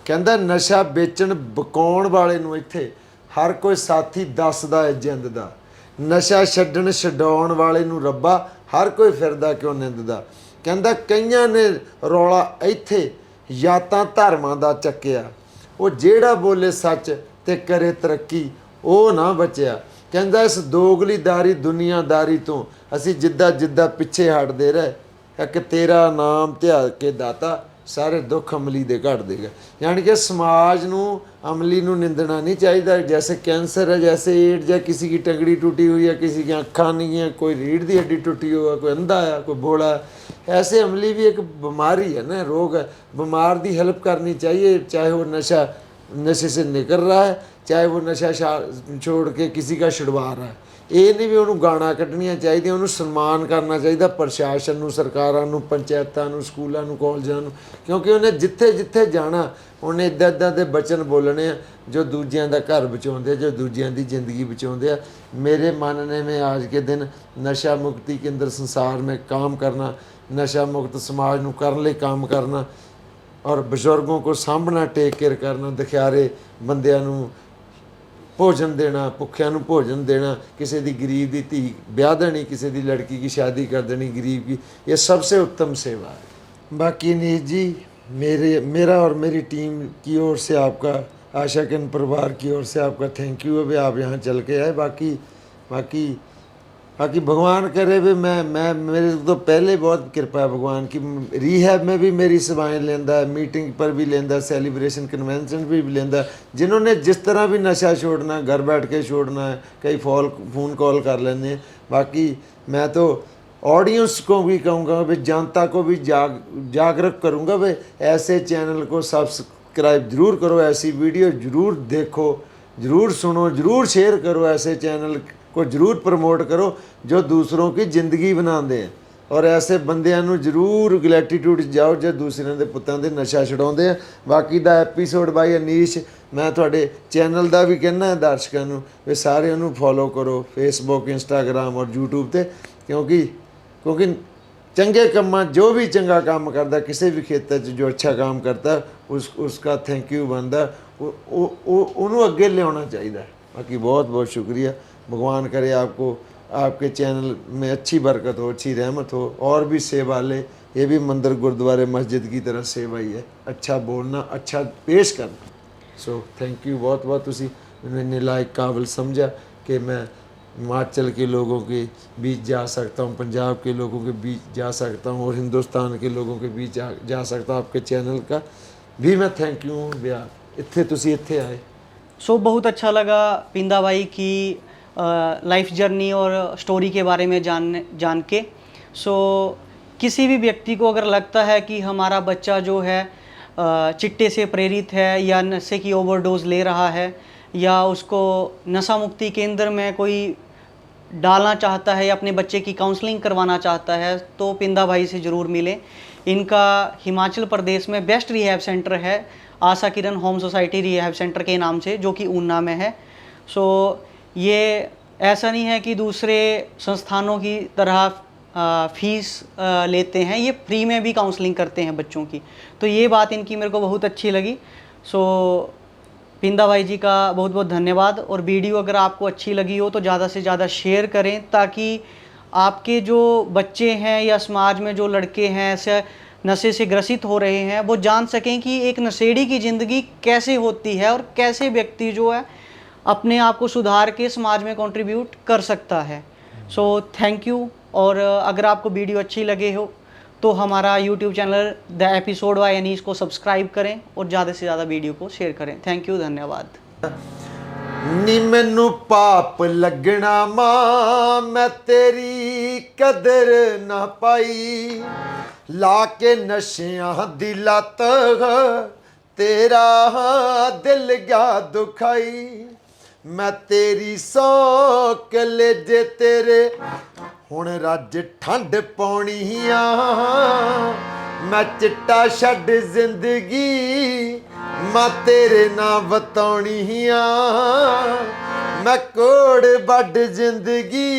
ਕਹਿੰਦਾ ਨਸ਼ਾ ਵੇਚਣ ਬਕਾਉਣ ਵਾਲੇ ਨੂੰ ਇੱਥੇ ਹਰ ਕੋਈ ਸਾਥੀ ਦੱਸਦਾ ਹੈ ਜਿੰਦ ਦਾ, ਨਸ਼ਾ ਛੱਡਣ ਛਡਾਉਣ ਵਾਲੇ ਨੂੰ ਰੱਬਾ ਹਰ ਕੋਈ ਫਿਰਦਾ ਕਿਉਂ ਨਿੰਦਦਾ। ਕਹਿੰਦਾ ਕਈਆਂ ਨੇ ਰੌਲਾ ਇੱਥੇ ਜਾਂ ਤਾਂ ਧਰਮਾਂ ਦਾ ਚੱਕਿਆ, ਉਹ ਜਿਹੜਾ ਬੋਲੇ ਸੱਚ ਤੇ ਕਰੇ ਤਰੱਕੀ ਉਹ ਨਾ ਬਚਿਆ। ਕਹਿੰਦਾ ਇਸ ਦੋਗਲੀਦਾਰੀ ਦੁਨੀਆਦਾਰੀ ਤੋਂ ਅਸੀਂ ਜਿੱਦਾਂ ਜਿੱਦਾਂ ਪਿੱਛੇ ਹਟਦੇ ਰਹੇ, ਇੱਕ ਤੇਰਾ ਨਾਮ ਧਿਆ ਕੇ ਦਾਤਾ ਸਾਰੇ ਦੁੱਖ ਅਮਲੀ ਦੇ ਘਟ ਦੇਗਾ। यानी कि समाज ਨੂੰ अमली ਨੂੰ निंदना नहीं चाहिए। जैसे कैंसर है, जैसे एड्स है, किसी की टंगड़ी टूटी हुई है, किसी की अक्खां नहीं है, कोई रीढ़ की हड्डी टूटी हुई है, कोई अंधा है, कोई भोला है, ऐसे अमली भी एक बीमारी है ना, रोग है। बीमार की हेल्प करनी चाहिए, चाहे वो नशे से निकल रहा है, चाहे वो नशा छोड़ के किसी का छुड़वा रहा है। ਇਹ ਨਹੀਂ ਵੀ ਉਹਨੂੰ ਗਾਣਾ ਕੱਢਣੀਆਂ ਚਾਹੀਦੀਆਂ, ਉਹਨੂੰ ਸਨਮਾਨ ਕਰਨਾ ਚਾਹੀਦਾ ਪ੍ਰਸ਼ਾਸਨ ਨੂੰ, ਸਰਕਾਰਾਂ ਨੂੰ, ਪੰਚਾਇਤਾਂ ਨੂੰ, ਸਕੂਲਾਂ ਨੂੰ, ਕਾਲਜਾਂ ਨੂੰ, ਕਿਉਂਕਿ ਉਹਨੇ ਜਿੱਥੇ ਜਿੱਥੇ ਜਾਣਾ ਉਹਨੇ ਇੱਦਾਂ ਇੱਦਾਂ ਦੇ ਬਚਨ ਬੋਲਣੇ ਆ ਜੋ ਦੂਜਿਆਂ ਦਾ ਘਰ ਬਚਾਉਂਦੇ, ਜੋ ਦੂਜਿਆਂ ਦੀ ਜ਼ਿੰਦਗੀ ਬਚਾਉਂਦੇ ਆ। मेरे मानने में आज के दिन नशा मुक्ति के अंदर संसार में काम करना, नशा मुक्त समाज ਨੂੰ ਕਰਨ ਲਈ काम करना और ਬਜ਼ੁਰਗों को ਸਾਂਭਣਾ, टेक केयर करना, दुखियारे ਬੰਦਿਆਂ ਨੂੰ भोजन देना, भुखिया ਨੂੰ भोजन देना, किसी की गरीब की धी ब्याह देनी, किसी की लड़की की शादी कर देनी गरीब की, ये सबसे उत्तम सेवा है। बाकी नीश जी मेरा और मेरी टीम की ओर से आपका, आशा के परिवार की ओर से आपका थैंक यू है भी आप यहाँ चल के आए। बाकी भगवान करे भी मैं मेरे तो पहले बहुत कृपा है भगवान की। रिहैब में भी मेरी सेवाएं लेंदा, मीटिंग पर भी लेंदा, सेलिब्रेशन कन्वेंशन भी लेंदा। जिन्होंने जिस तरह भी नशा छोड़ना, घर बैठ के छोड़ना है, कई फ़ोन कॉल कर लेंगे। बाकी मैं तो ऑडियंस को भी कहूँगा भाई, जनता को भी जागरूक करूँगा भाई, ऐसे चैनल को सब्सक्राइब जरूर करो, ऐसी वीडियो जरूर देखो, जरूर सुनो, जरूर शेयर करो, ऐसे चैनल को जरूर प्रमोट करो जो दूसरों की ज़िंदगी बनाते हैं। और ऐसे ਬੰਦਿਆਂ ਨੂੰ ਜ਼ਰੂਰ ਗ੍ਰੈਟੀਟਿਊਡ ਜਾਓ ਜੋ ਦੂਸਰਿਆਂ ਦੇ ਪੁੱਤਾਂ ਦੇ ਨਸ਼ਾ ਛਡਾਉਂਦੇ ਆ। ਬਾਕੀ ਦਾ ਐਪੀਸੋਡ ਬਾਈ ਅਨੀਸ਼, ਮੈਂ ਤੁਹਾਡੇ ਚੈਨਲ ਦਾ ਵੀ ਕਹਿੰਦਾ ਦਰਸ਼ਕਾਂ ਨੂੰ ਵੀ ਸਾਰੇ ਉਹਨੂੰ ਫੋਲੋ ਕਰੋ ਫੇਸਬੁੱਕ, ਇੰਸਟਾਗ੍ਰਾਮ ਔਰ YouTube ਤੇ, ਕਿਉਂਕਿ ਚੰਗੇ ਕੰਮਾਂ, ਜੋ ਵੀ ਚੰਗਾ ਕੰਮ ਕਰਦਾ ਕਿਸੇ ਵੀ ਖੇਤਰ 'ਚ ਜੋ ਅੱਛਾ ਕੰਮ ਕਰਦਾ ਉਸका ਥੈਂਕ ਯੂ ਬਣਦਾ, ਉਹਨੂੰ ਅੱਗੇ ਲਿਆਉਣਾ ਚਾਹੀਦਾ। ਬਾਕੀ बहुत बहुत शुक्रिया। भगवान करे आपके चैनल में अच्छी बरकत हो, अच्छी रहमत हो, और भी सेवा ले। ये भी मंदिर गुरुद्वारे मस्जिद की तरह सेवा ही है, अच्छा बोलना, अच्छा पेश करना। सो थैंक यू बहुत बहुत। तुसी मैंने लायक काबिल समझा कि मैं हिमाचल के लोगों के बीच जा सकता हूँ, पंजाब के लोगों के बीच जा सकता हूँ और हिंदुस्तान के लोगों के बीच जा सकता हूँ। आपके चैनल का भी मैं थैंक यू हूँ भैया, इत्थे तुसी इत्थे आए। सो बहुत अच्छा लगा पिंदा भाई की लाइफ जर्नी और स्टोरी के बारे में जान के। सो किसी भी व्यक्ति को अगर लगता है कि हमारा बच्चा जो है चिट्टे से प्रेरित है या नशे की ओवरडोज ले रहा है या उसको नशा मुक्ति केंद्र में कोई डालना चाहता है या अपने बच्चे की काउंसलिंग करवाना चाहता है, तो पिंदा भाई से ज़रूर मिलें। इनका हिमाचल प्रदेश में बेस्ट रिहैब सेंटर है, Asha Kiran home society rehab centre के नाम से, जो कि ऊना में है। सो ये ऐसा नहीं है कि दूसरे संस्थानों की तरह फीस लेते हैं, ये फ्री में भी काउंसलिंग करते हैं बच्चों की। तो ये बात इनकी मेरे को बहुत अच्छी लगी। सो पिंदा भाई जी का बहुत बहुत धन्यवाद। और वीडियो अगर आपको अच्छी लगी हो तो ज़्यादा से ज़्यादा शेयर करें, ताकि आपके जो बच्चे हैं या समाज में जो लड़के हैं ऐसे नशे से ग्रसित हो रहे हैं, वो जान सकें कि एक नशेड़ी की ज़िंदगी कैसे होती है और कैसे व्यक्ति जो है अपने आप को सुधार के समाज में कंट्रीब्यूट कर सकता है। So thank you. और अगर आपको वीडियो अच्छी लगे हो तो हमारा YouTube channel the episode by Anish को सब्सक्राइब करें और ज़्यादा से ज़्यादा वीडियो को शेयर करें। थैंक यू, धन्यवाद। नी मैनू पाप लगना मां, मैं तेरी कदर ना पाई, ला के नशियां दी लत तेरा दिल गया दुखाई, मैं तेरी सौ कलेजे तेरे हुण रज ठंड पाउणी आ, मैं चिट्टा छड्ड जिंदगी मैं तेरे ना बताउणी आ, मैं कोड़ बड जिंदगी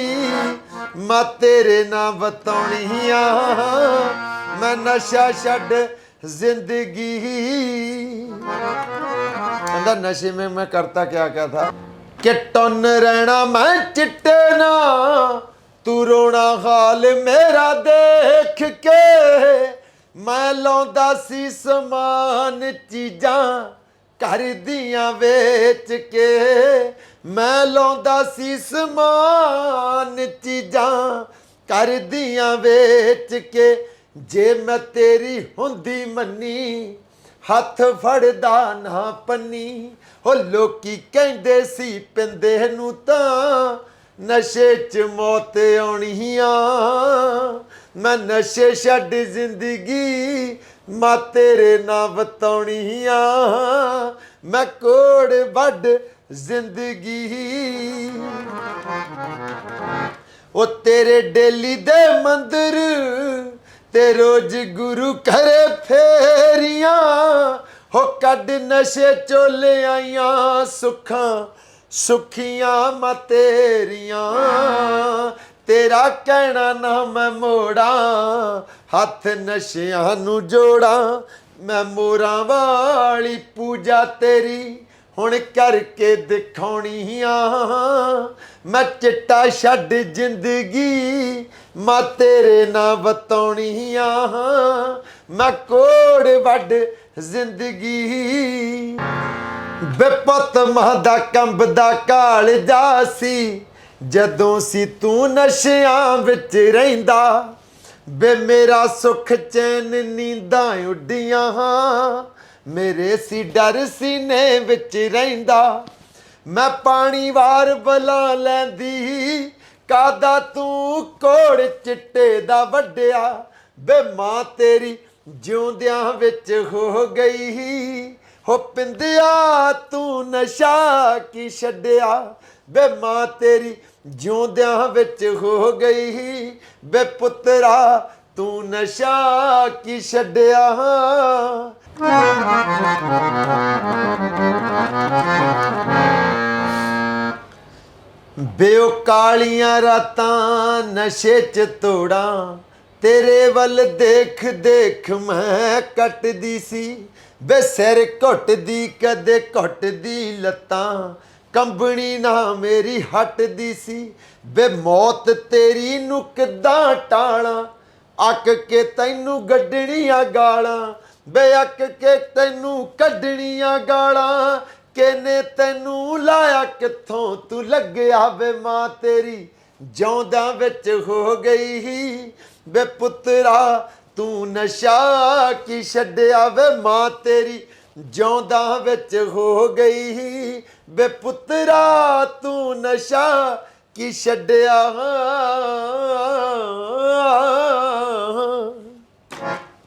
मैं तेरे ना बताउणी आ, मैं नशा छड्ड जिंदगी। अंदर नशे में मैं करता क्या क्या था कि टन रहना मैं चिट्टे ना, तू रोना हाल मेरा देख के, मैं लौंदा सी समान चीज़ां घर दियां वेच के, मैं लौंदा सी समान चीज़ां घर दियां वेच के, जे मैं तेरी हुंदी मन्नी हथ फड़दा ना पन्नी, हो लोकी कहंदे सी पिंदे नूं तां नशे च मौत आउणी आ, मैं नशे छड्ड जिंदगी मां तेरे ना बताउणी आ, मैं कोड़ वड जिंदगी। ओ तेरे डेली दे मंदिर ते रोज गुरु करे फेरियां, हो कड नशे चोले आइयां सुखां सुखियां मां तेरियां, तेरा कहना ना मैं मोड़ा हथ नशियां नू जोड़ा, मैं मोरां वाली पूजा तेरी हुण करके दिखाउणी आ, मैं चिट्टा छड्ड जिंदगी मां तेरे ना बताउणी आ, मैं कोड़ वड जिंदगी। बेपुत मां दा कंबदा कालजा सी, जदों सी तू नशियां विच रहिंदा, बे मेरा सुख चैन नींदां उड्डियां, मेरे सी डर सीने विच रहिंदा, मैं पानी वार बला लैंदी ਕਾਦਾ ਤੂੰ ਕੋੜ ਚਿੱਟੇ ਦਾ ਵੱਡਿਆ ਬੇ ਮਾਂ ਤੇਰੀ ਜਿਉਂਦਿਆਂ ਵਿੱਚ ਹੋ ਗਈ ਹੋ ਪਿੰਦਿਆ ਤੂੰ ਨਸ਼ਾ ਕੀ ਛੱਡਿਆ ਬੇ ਮਾਂ ਤੇਰੀ ਜਿਉਂਦਿਆਂ ਵਿੱਚ ਹੋ ਗਈ ਬੇ ਪੁੱਤਰਾ ਤੂੰ ਨਸ਼ਾ ਕੀ ਛੱਡਿਆ ਬੇ ਉਹ ਕਾਲੀਆਂ ਰਾਤਾਂ ਨਸ਼ੇ 'ਚ ਤੋੜਾਂ ਤੇਰੇ ਵੱਲ ਦੇਖ ਦੇਖ ਮੈਂ ਕੱਟਦੀ ਸੀ ਬੇ ਸਿਰ ਘੁੱਟਦੀ ਕਦੇ ਘੁੱਟਦੀ ਲੱਤਾਂ ਕੰਬਣੀ ਨਾ ਮੇਰੀ ਹਟਦੀ ਸੀ ਬੇ ਮੌਤ ਤੇਰੀ ਨੂੰ ਕਿੱਦਾਂ ਟਾਲਾਂ ਅੱਕ ਕੇ ਤੈਨੂੰ ਗੱਡਣੀਆਂ ਗਾਲਾਂ ਬੇ ਅੱਕ ਕੇ ਤੈਨੂੰ ਕੱਢਣੀਆਂ ਗਾਲਾਂ ਕਿਨੇ ਤੈਨੂੰ ਲਾਇਆ ਕਿੱਥੋਂ ਤੂੰ ਲੱਗਿਆ ਵੇ ਮਾਂ ਤੇਰੀ ਜਿਉਂਦਿਆਂ ਵਿੱਚ ਹੋ ਗਈ ਵੇ ਪੁੱਤਰਾ ਤੂੰ ਨਸ਼ਾ ਕੀ ਛੱਡਿਆ ਵੇ ਮਾਂ ਤੇਰੀ ਜਿਉਂਦਿਆਂ ਵਿੱਚ ਹੋ ਗਈ ਵੇ ਪੁੱਤਰਾ ਤੂੰ ਨਸ਼ਾ ਕੀ ਛੱਡਿਆ